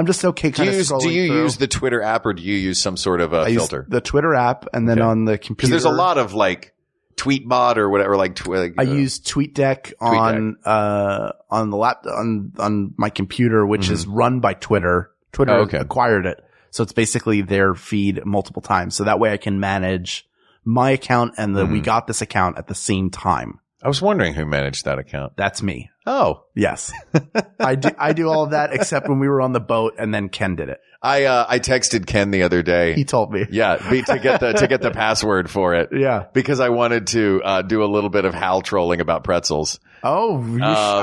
just okay kind of scrolling through. Do you use the Twitter app or do you use some sort of a filter? Use the Twitter app and then on the computer. Because there's a lot of like Tweetbot or whatever, like I use TweetDeck on the laptop on my computer, which is run by Twitter. Twitter acquired it. So it's basically their feed multiple times. So that way I can manage my account and the We Got This account at the same time. I was wondering who managed that account. That's me. Oh. Yes. I do all of that except when we were on the boat and then Ken did it. I texted Ken the other day. He told me. Yeah, to get the password for it. Yeah. Because I wanted to do a little bit of Hal trolling about pretzels. Oh,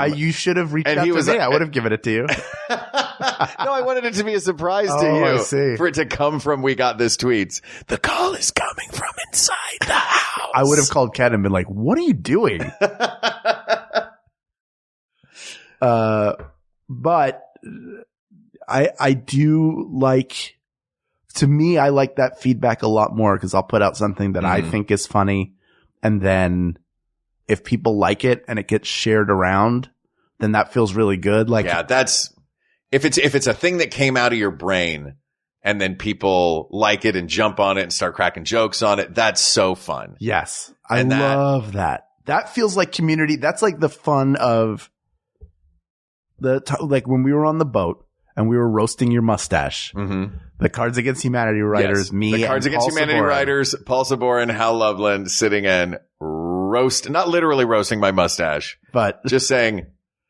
you should have reached out to me. I would have given it to you. No, I wanted it to be a surprise to you. I see. For it to come from We Got This tweets. The call is coming from inside the house. I would have called Ken and been like, what are you doing? But I do like, to me, I like that feedback a lot more because I'll put out something that I think is funny. And then if people like it and it gets shared around, then that feels really good. Like, yeah, that's, if it's a thing that came out of your brain and then people like it and jump on it and start cracking jokes on it, that's so fun. Yes. I love that. That feels like community. That's like the fun of like when we were on the boat and we were roasting your mustache. Mm-hmm. The Cards Against Humanity writers, me, the Cards Against Humanity writers, Paul Sabourin, Hal Loveland, sitting and not literally roasting my mustache, but just saying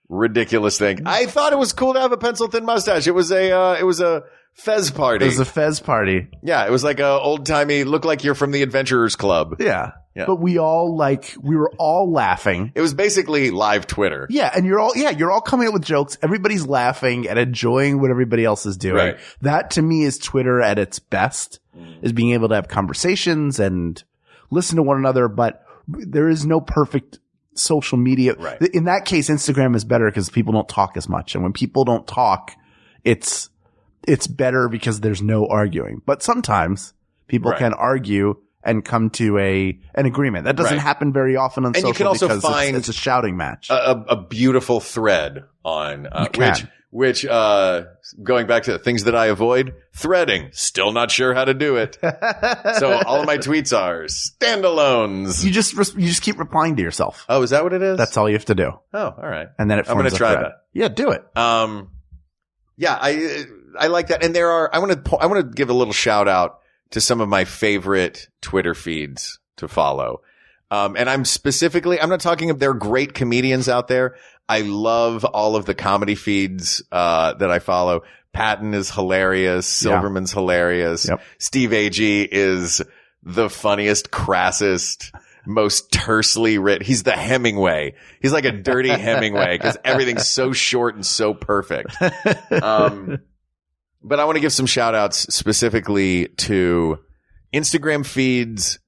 ridiculous thing. I thought it was cool to have a pencil thin mustache. It was a fez party. It was a fez party. Yeah, it was like a old timey. Look like you're from the Adventurers Club. Yeah. But we were all laughing. It was basically live Twitter. Yeah. And you're all coming up with jokes. Everybody's laughing and enjoying what everybody else is doing. Right. That to me is Twitter at its best, is being able to have conversations and listen to one another. But there is no perfect social media. Right. In that case, Instagram is better because people don't talk as much. And when people don't talk, it's better because there's no arguing. But sometimes people can argue and come to an agreement. That doesn't happen very often on social you can also because find it's a shouting match. A beautiful thread on which going back to the things that I avoid, threading. Still not sure how to do it. So all of my tweets are standalones. You just keep replying to yourself. Oh, is that what it is? That's all you have to do. Oh, all right. And then I'm going to try that. Yeah, do it. Yeah, I like that. And I want to give a little shout out to some of my favorite Twitter feeds to follow. And I'm not talking they're great comedians out there. I love all of the comedy feeds, that I follow. Patton is hilarious. Silverman's hilarious. Yep. Steve Agee is the funniest, crassest, most tersely written. He's the Hemingway. He's like a dirty Hemingway because everything's so short and so perfect. But I want to give some shout outs specifically to Instagram feeds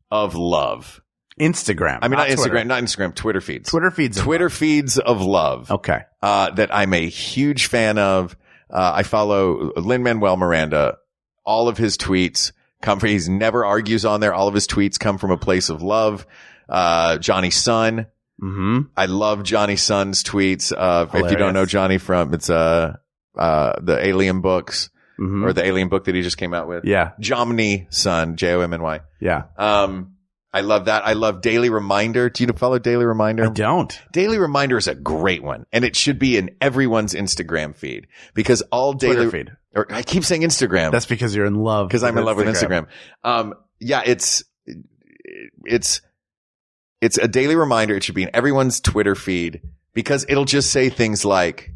of love. Instagram. I mean, not Instagram, Twitter feeds. Twitter feeds of love. Okay. That I'm a huge fan of. I follow Lin-Manuel Miranda, all of his tweets He's never argues on there. All of his tweets come from a place of love. Johnny Sun. Mm-hmm. I love Johnny Sun's tweets. If you don't know Johnny from, it's the Alien books, or the Alien book that he just came out with. Yeah. Jomny Sun, Jomny. Yeah. I love that. I love Daily Reminder. Do you follow Daily Reminder? I don't. Daily Reminder is a great one, and it should be in everyone's Instagram feed, because all Twitter daily feed. Or I keep saying Instagram. That's because you're in love. Because I'm in love with Instagram. Yeah, it's a daily reminder. It should be in everyone's Twitter feed, because it'll just say things like,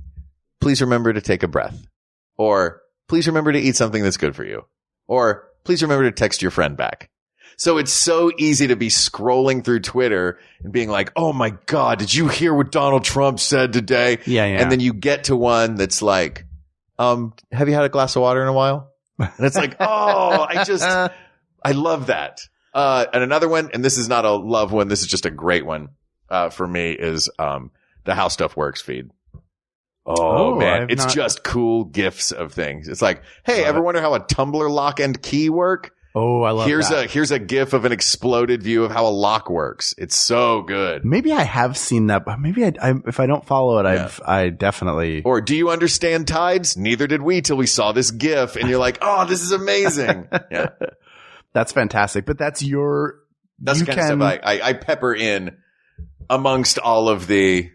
please remember to take a breath, or please remember to eat something that's good for you, or please remember to text your friend back. So it's so easy to be scrolling through Twitter and being like, oh my God, did you hear what Donald Trump said today? Yeah. And then you get to one that's like, have you had a glass of water in a while? And it's like, oh, I love that. And another one, and this is not a love one, this is just a great one, for me, is, the How Stuff Works feed. Oh man. It's just cool GIFs of things. It's like, hey, ever wonder how a Tumblr lock and key work? Oh, I love that. Here's a GIF of an exploded view of how a lock works. It's so good. Maybe I have seen that, but maybe if I don't follow it, I definitely. Or do you understand tides? Neither did we till we saw this GIF, and you're like, oh, this is amazing. Yeah, that's fantastic. But that's the kind of stuff I pepper in amongst all of the,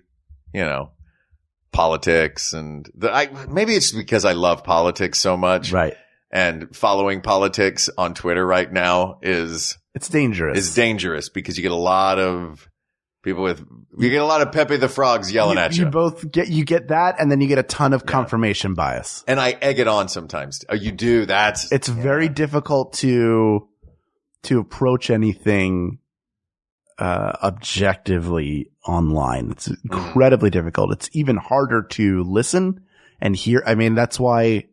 politics, and maybe it's because I love politics so much, right? And following politics on Twitter right now it's dangerous. It's dangerous because you get a lot of people you get a lot of Pepe the Frogs yelling at you. You get that, and then you get a ton of confirmation bias. And I egg it on sometimes. Oh, you do? It's very difficult to approach anything objectively online. It's incredibly difficult. It's even harder to listen and hear. I mean, that's why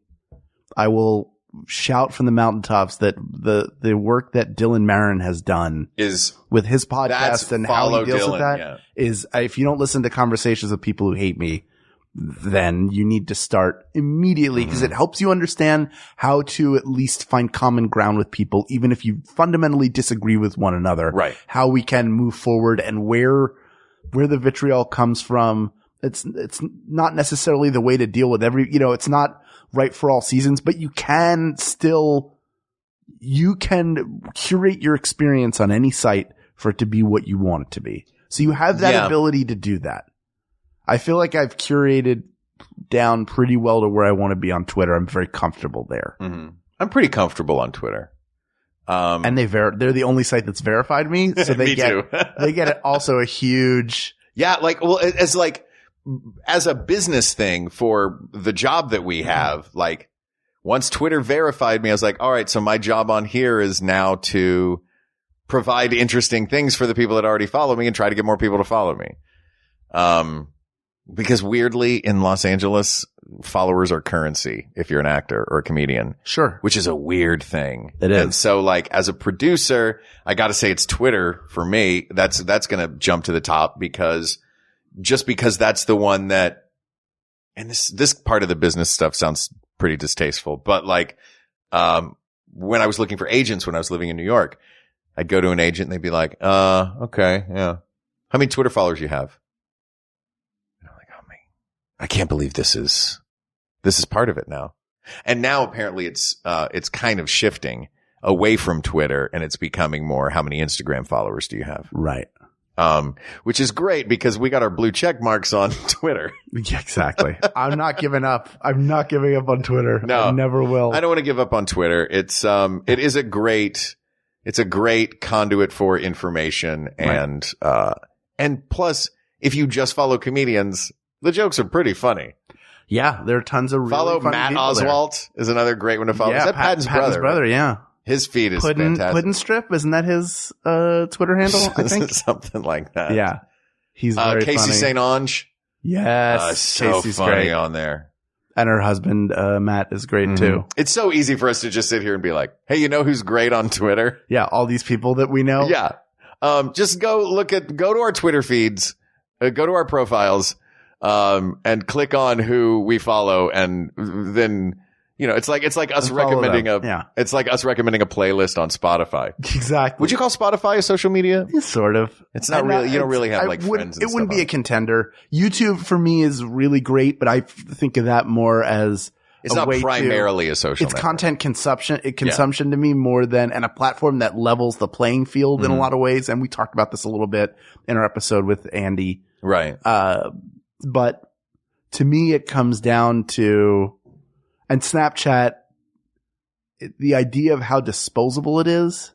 I will shout from the mountaintops that the work that Dylan Marin has done is with his podcast and how he deals with that is, if you don't listen to conversations with people who hate me, then you need to start immediately, because it helps you understand how to at least find common ground with people, even if you fundamentally disagree with one another. Right. How we can move forward, and where the vitriol comes from. It's not necessarily the way to deal with it's not right for all seasons, but you can curate your experience on any site for it to be what you want it to be. So you have that ability to do that. I feel like I've curated down pretty well to where I want to be on Twitter. I'm very comfortable there. Mm-hmm. I'm pretty comfortable on Twitter. And they're the only site that's verified me. So they they get also a huge. Yeah. As a business thing for the job that we have, once Twitter verified me, I was like, all right, so my job on here is now to provide interesting things for the people that already follow me and try to get more people to follow me. Because weirdly in Los Angeles, followers are currency if you're an actor or a comedian. Sure. Which is a weird thing. It is. And so as a producer, I got to say it's Twitter for me. That's going to jump to the top because that's the one that, and this part of the business stuff sounds pretty distasteful, but when I was looking for agents when I was living in New York, I'd go to an agent and they'd be like, okay, yeah. How many Twitter followers you have? And I'm like, oh man, I can't believe this is part of it now. And now apparently it's kind of shifting away from Twitter, and it's becoming more, how many Instagram followers do you have? Right. Which is great because we got our blue check marks on Twitter. Yeah, exactly. I'm not giving up. I'm not giving up on Twitter. No, I never will. I don't want to give up on Twitter. It's a great conduit for information, and plus, if you just follow comedians, the jokes are pretty funny. Yeah, there are tons of really follow funny Matt people Oswalt there. Is another great one to follow. Yeah, Is that Patton's brother? Right? Yeah. His feed is fantastic. Puddin' Strip, isn't that his Twitter handle? I think something like that. Yeah, he's very Casey funny. St. Ange. Yes, so Casey's funny great on there. And her husband Matt is great too. It's so easy for us to just sit here and be like, "Hey, you know who's great on Twitter?" Yeah, all these people that we know. Yeah, just go to our Twitter feeds, go to our profiles, and click on who we follow, and then it's like us And follow recommending them. Yeah. it's like us recommending a playlist on Spotify. Exactly. Would you call Spotify a social media? Yeah, sort of. It's not really, you don't really have like friends and It wouldn't stuff be on a contender. YouTube for me is really great, but I think of that more as It's a not way primarily a social It's network. content consumption to me more than, and a platform that levels the playing field in a lot of ways. And we talked about this a little bit in our episode with Andy. Right. But to me, it comes down to, and Snapchat, the idea of how disposable it is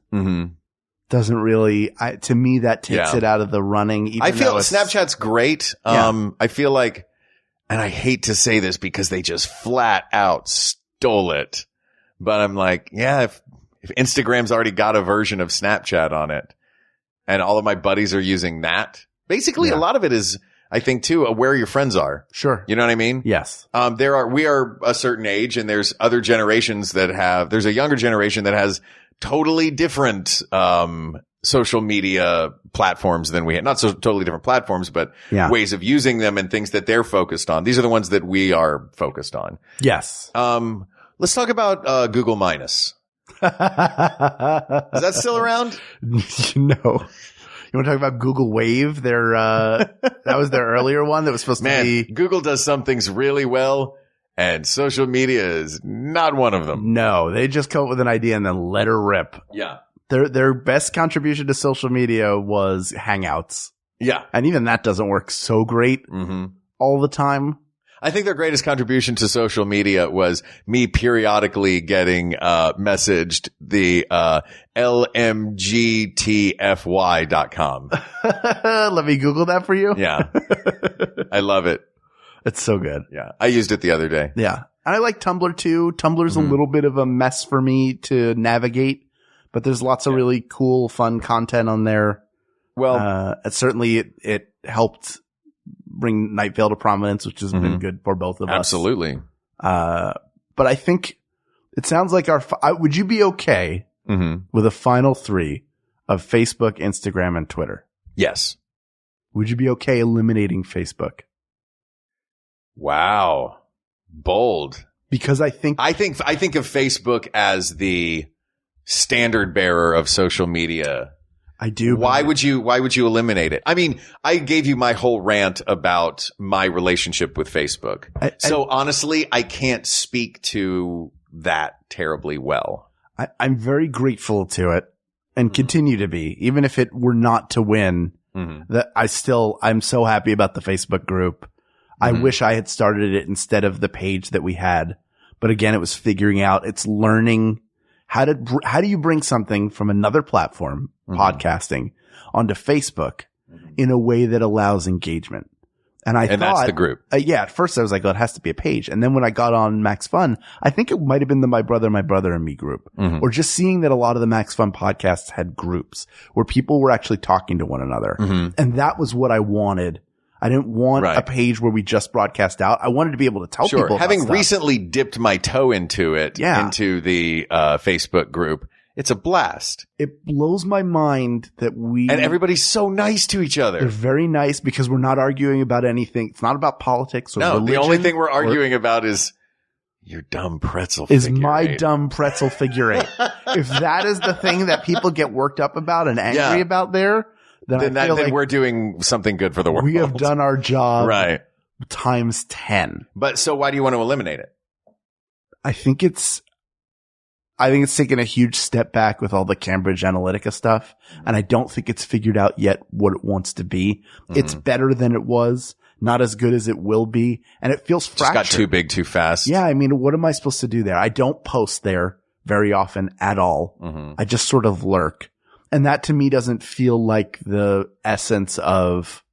doesn't really, to me, that takes it out of the running. Even I feel though it's- Snapchat's great. I feel like, and I hate to say this because they just flat out stole it, but I'm like, yeah, if Instagram's already got a version of Snapchat on it and all of my buddies are using that, basically a lot of it is, I think too, where your friends are. Sure. You know what I mean? Yes. We are a certain age and there's other generations there's a younger generation that has totally different, social media platforms than we had. Not so totally different platforms, but ways of using them and things that they're focused on. These are the ones that we are focused on. Yes. Let's talk about, Google Minus. Is that still around? No. You want to talk about Google Wave? That was their earlier one that was supposed to be. Google does some things really well, and social media is not one of them. No, they just come up with an idea and then let her rip. Yeah. Their best contribution to social media was Hangouts. Yeah. And even that doesn't work so great all the time. I think their greatest contribution to social media was me periodically getting messaged the lmgtfy.com. Let me Google that for you. Yeah. I love it. It's so good. Yeah. I used it the other day. Yeah. And I like Tumblr too. Tumblr's a little bit of a mess for me to navigate, but there's lots of really cool, fun content on there. Well, certainly it helped bring Night Vale to prominence, which has been good for both of us. Absolutely. But I think it sounds like would you be okay with a final 3 of Facebook, Instagram, and Twitter? Yes. Would you be okay eliminating Facebook? Wow. Bold. Because I think of Facebook as the standard bearer of social media. I do. Why would you eliminate it? I mean, I gave you my whole rant about my relationship with Facebook. So honestly, I can't speak to that terribly well. I'm very grateful to it and continue to be, even if it were not to win, that I'm so happy about the Facebook group. I wish I had started it instead of the page that we had. But again, it was figuring out, it's learning how do you bring something from another platform, podcasting, onto Facebook in a way that allows engagement. And that's the group. At first I was like, oh, it has to be a page. And then when I got on Max Fun, I think it might have been the My Brother and Me group, or just seeing that a lot of the Max Fun podcasts had groups where people were actually talking to one another. And that was what I wanted. I didn't want a page where we just broadcast out. I wanted to be able to tell people about Having stuff. recently dipped my toe into it, into the Facebook group, it's a blast. It blows my mind that and everybody's so nice to each other. They're very nice because we're not arguing about anything. It's not about politics or religion. The only thing we're arguing about is your dumb pretzel is figure my eight. dumb pretzel figure 8. If that is the thing that people get worked up about and angry about there, then we're doing something good for the world. We have done our job right times 10. But so why do you want to eliminate it? I think it's taken a huge step back with all the Cambridge Analytica stuff. And I don't think it's figured out yet what it wants to be. It's better than it was, not as good as it will be. And it feels fractured. Just got too big too fast. Yeah. I mean, what am I supposed to do there? I don't post there very often at all. I just sort of lurk. And that to me doesn't feel like the essence of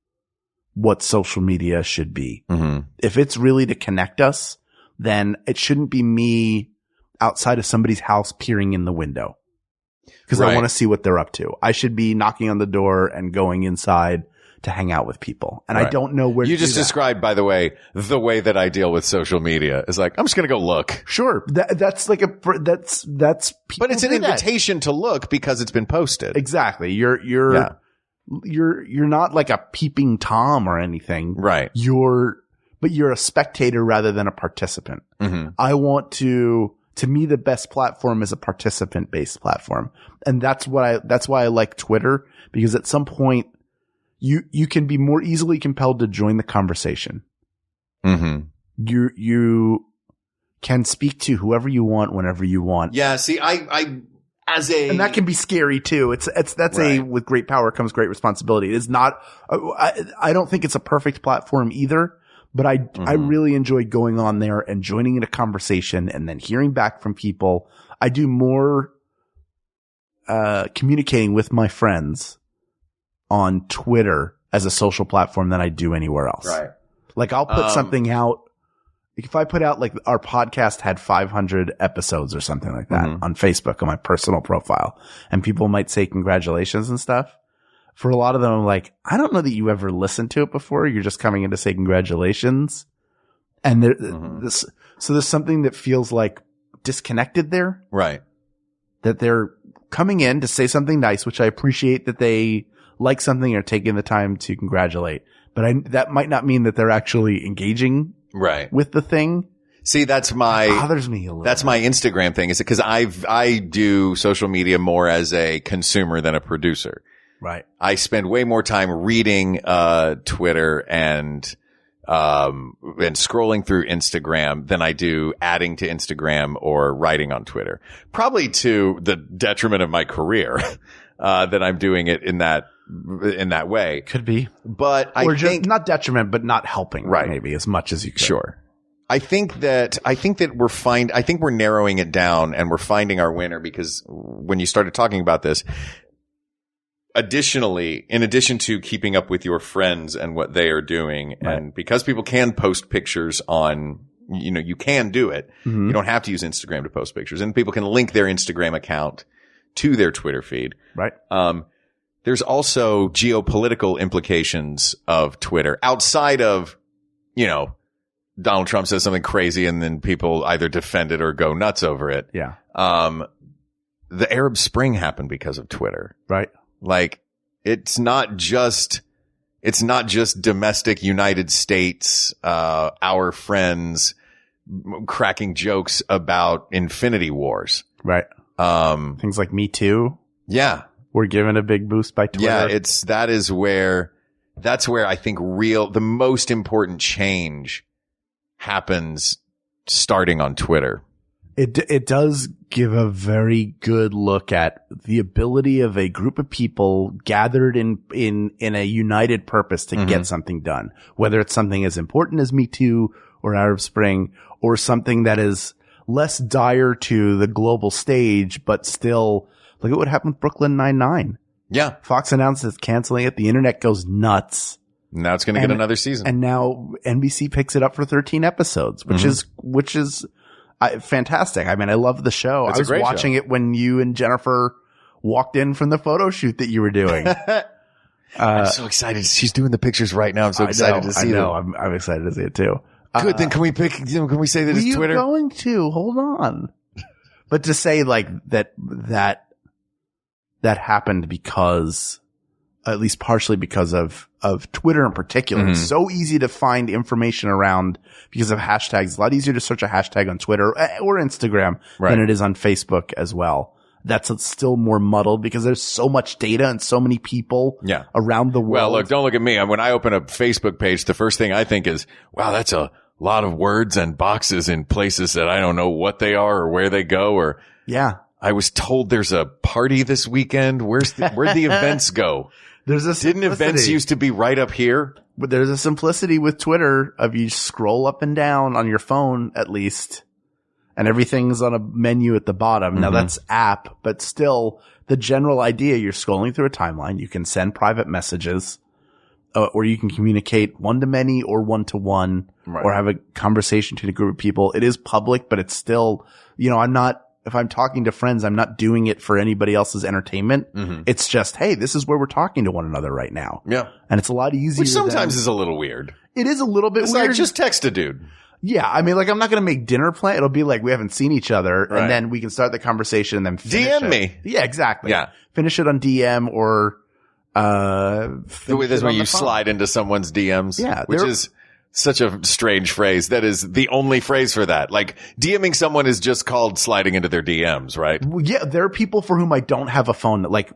what social media should be. If it's really to connect us, then it shouldn't be me outside of somebody's house peering in the window because I want to see what they're up to. I should be knocking on the door and going inside to hang out with people. And I don't know where you to just do that. described, by the way that I deal with social media is like, I'm just going to go look. Sure. That's like that's, but it's an invitation to look because it's been posted. Exactly. You're not like a peeping Tom or anything. Right. You're but you're a spectator rather than a participant. Mm-hmm. I want to me, the best platform is a participant based platform. And that's why I like Twitter, because at some point you can be more easily compelled to join the conversation. Mm-hmm. You can speak to whoever you want, whenever you want. Yeah. See, and that can be scary too. Right. With great power comes great responsibility. It is not, I don't think it's a perfect platform either, but I really enjoy going on there and joining in a conversation and then hearing back from people. I do more, communicating with my friends on Twitter as a social platform than I do anywhere else. Right. Like I'll put something out. If I put out like our podcast had 500 episodes or something like that on Facebook on my personal profile, and people might say congratulations and stuff. For a lot of them, I'm like, I don't know that you ever listened to it before. You're just coming in to say congratulations. And so there's something that feels like disconnected there. Right. That they're coming in to say something nice, which I appreciate that they like something or taking the time to congratulate. But that might not mean that they're actually engaging with the thing. See, it bothers me a little. That's my Instagram thing. Is it because I do social media more as a consumer than a producer. Right. I spend way more time reading Twitter and scrolling through Instagram than I do adding to Instagram or writing on Twitter. Probably to the detriment of my career that I'm doing it in that way. Could be. But I think not detriment, but not helping, right? Maybe as much as you could. Sure. I think that we're narrowing it down and we're finding our winner, because when you started talking about this, additionally, in addition to keeping up with your friends and what they are doing, and because people can post pictures on, you can do it. Mm-hmm. You don't have to use Instagram to post pictures, and people can link their Instagram account to their Twitter feed. Right. There's also geopolitical implications of Twitter outside of, Donald Trump says something crazy and then people either defend it or go nuts over it. Yeah. The Arab Spring happened because of Twitter. Right. Like, it's not just domestic United States, our friends cracking jokes about Infinity Wars. Right. Things like Me Too. Yeah. Were given a big boost by Twitter. Yeah, that's where I think the most important change happens starting on Twitter. It does give a very good look at the ability of a group of people gathered in a united purpose to get something done, whether it's something as important as Me Too or Arab Spring, or something that is less dire to the global stage, but still, look at what happened with Brooklyn Nine-Nine. Yeah. Fox announced it's canceling it. The internet goes nuts. Now it's going to get another season. And now NBC picks it up for 13 episodes, which is fantastic. I mean, I love the show. I was watching it when you and Jennifer walked in from the photo shoot that you were doing. I'm so excited. She's doing the pictures right now. I'm so excited to see them. I'm excited to see it too. Good. Then can we say that it's Twitter? Going to hold on. But to say like that happened because, at least partially because of Twitter in particular. It's so easy to find information around because of hashtags. It's a lot easier to search a hashtag on Twitter or Instagram than it is on Facebook as well. That's still more muddled because there's so much data and so many people around the world. Well, look, don't look at me. When I open a Facebook page, the first thing I think is, wow, that's a lot of words and boxes in places that I don't know what they are or where they go, or I was told there's a party this weekend. Where'd the events go? Didn't events used to be right up here? But there's a simplicity with Twitter of you scroll up and down on your phone at least, and everything's on a menu at the bottom. Now that's app, but still the general idea, you're scrolling through a timeline. You can send private messages, or you can communicate one-to-many or one-to-one, or have a conversation to a group of people. It is public, but it's still, if I'm talking to friends, I'm not doing it for anybody else's entertainment. It's just, hey, this is where we're talking to one another right now. Yeah. And it's a lot easier. Which sometimes is a little weird. It is a little bit weird. Like, just text a dude. Yeah. I mean, like, I'm not going to make dinner plan. It'll be like we haven't seen each other, and then we can start the conversation and then finish DM it. me. Yeah, exactly. Yeah. Finish it on DM or, that's when you slide into someone's DMs. Yeah. Which is such a strange phrase. That is the only phrase for that. Like, DMing someone is just called sliding into their DMs, right? Well, yeah, there are people for whom I don't have a phone. Like,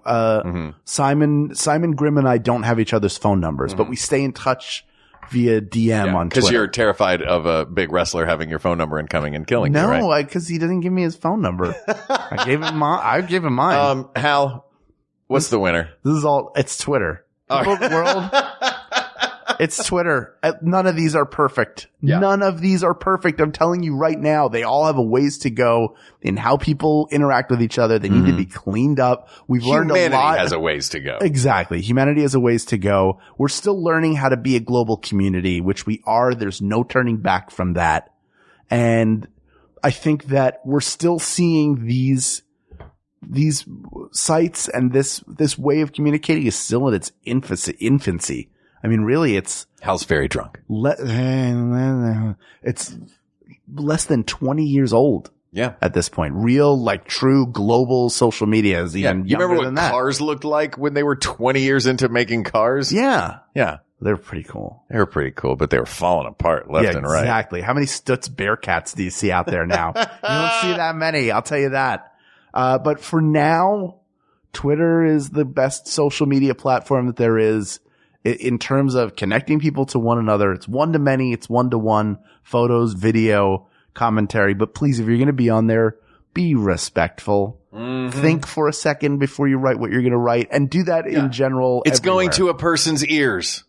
Simon Grimm and I don't have each other's phone numbers, but we stay in touch via DM on Twitter. Because you're terrified of a big wrestler having your phone number and coming and killing you, right? No, because he didn't give me his phone number. I gave him mine. Hal, what's the winner? It's Twitter. World. It's Twitter. None of these are perfect. Yeah. None of these are perfect. I'm telling you right now, they all have a ways to go in how people interact with each other. They need to be cleaned up. We've learned a lot. Humanity has a ways to go. Exactly. Humanity has a ways to go. We're still learning how to be a global community, which we are. There's no turning back from that. And I think that we're still seeing these sites and this way of communicating is still in its infancy. I mean, really, it's Hal's very drunk. It's less than 20 years old. Yeah. At this point, real, like, true global social media is even You remember younger than what that. cars looked like when they were 20 years into making cars? Yeah. Yeah. They're pretty cool. They were pretty cool, but they were falling apart left and right. Exactly. How many Stutz Bearcats do you see out there now? You don't see that many. I'll tell you that. But for now, Twitter is the best social media platform that there is in terms of connecting people to one another. It's one to many. It's one to one photos, video, commentary. But please, if you're going to be on there, be respectful. Think for a second before you write what you're going to write, and do that in general. It's everywhere. going to a person's ears.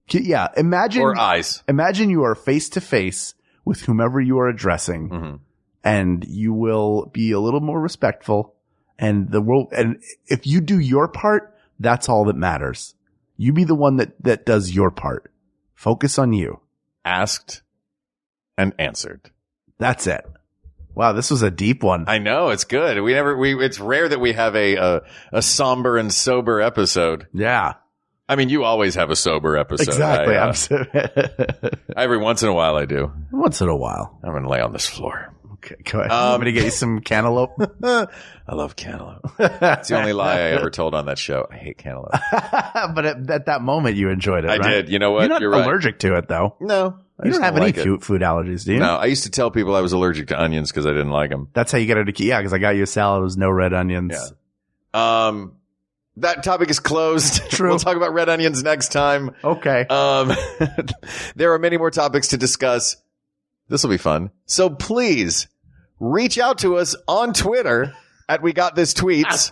Yeah. Imagine or eyes. Imagine you are face to face with whomever you are addressing, and you will be a little more respectful. And and if you do your part, that's all that matters. You be the one that does your part. Focus on you. Asked and answered. That's it. Wow, this was a deep one. I know, it's good. It's rare that we have a somber and sober episode. Yeah. I mean, you always have a sober episode. Exactly. Every once in a while I do. Once in a while. I'm going to lay on this floor. Okay, go ahead. I'm going to get you some cantaloupe. I love cantaloupe. It's the only lie I ever told on that show. I hate cantaloupe. But at that moment, you enjoyed it, I right? did. You know what? You're not allergic to it, though. No. You don't have any food allergies, do you? No. I used to tell people I was allergic to onions because I didn't like them. That's how you get it. Yeah, because I got you a salad with no red onions. Yeah. That topic is closed. True. We'll talk about red onions next time. Okay. There are many more topics to discuss. This will be fun. So please reach out to us on Twitter at We Got This Tweets.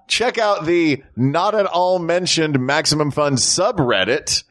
Check out the not at all mentioned Maximum Fun subreddit.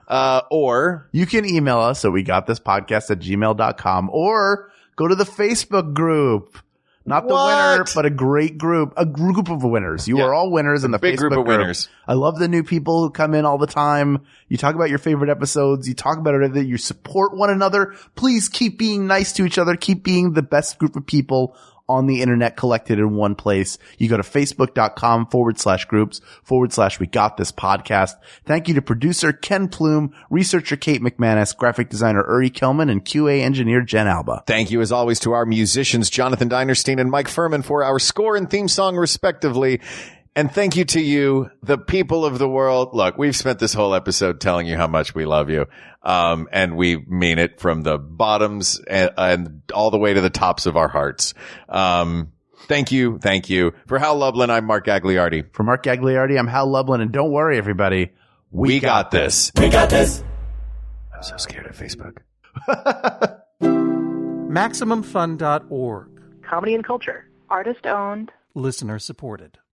Or you can email us at wegotThisPodcast@gmail.com, or go to the Facebook group. Not the winner, but a great group. A group of winners. You are all winners in the big Facebook group of winners. I love the new people who come in all the time. You talk about your favorite episodes. You talk about it. You support one another. Please keep being nice to each other. Keep being the best group of people on the internet collected in one place. You go to facebook.com/groups/We Got This Podcast. Thank you to producer Ken Plume, researcher Kate McManus, graphic designer Uri Kelman, and QA engineer Jen Alba. Thank you as always to our musicians, Jonathan Dinerstein and Mike Furman, for our score and theme song respectively. And thank you to you, the people of the world. Look, we've spent this whole episode telling you how much we love you. And we mean it from the bottoms and all the way to the tops of our hearts. Thank you. Thank you. For Hal Lublin, I'm Mark Gagliardi. For Mark Gagliardi, I'm Hal Lublin. And don't worry, everybody. We got this. We got this. I'm so scared of Facebook. MaximumFun.org. Comedy and culture. Artist owned. Listener supported.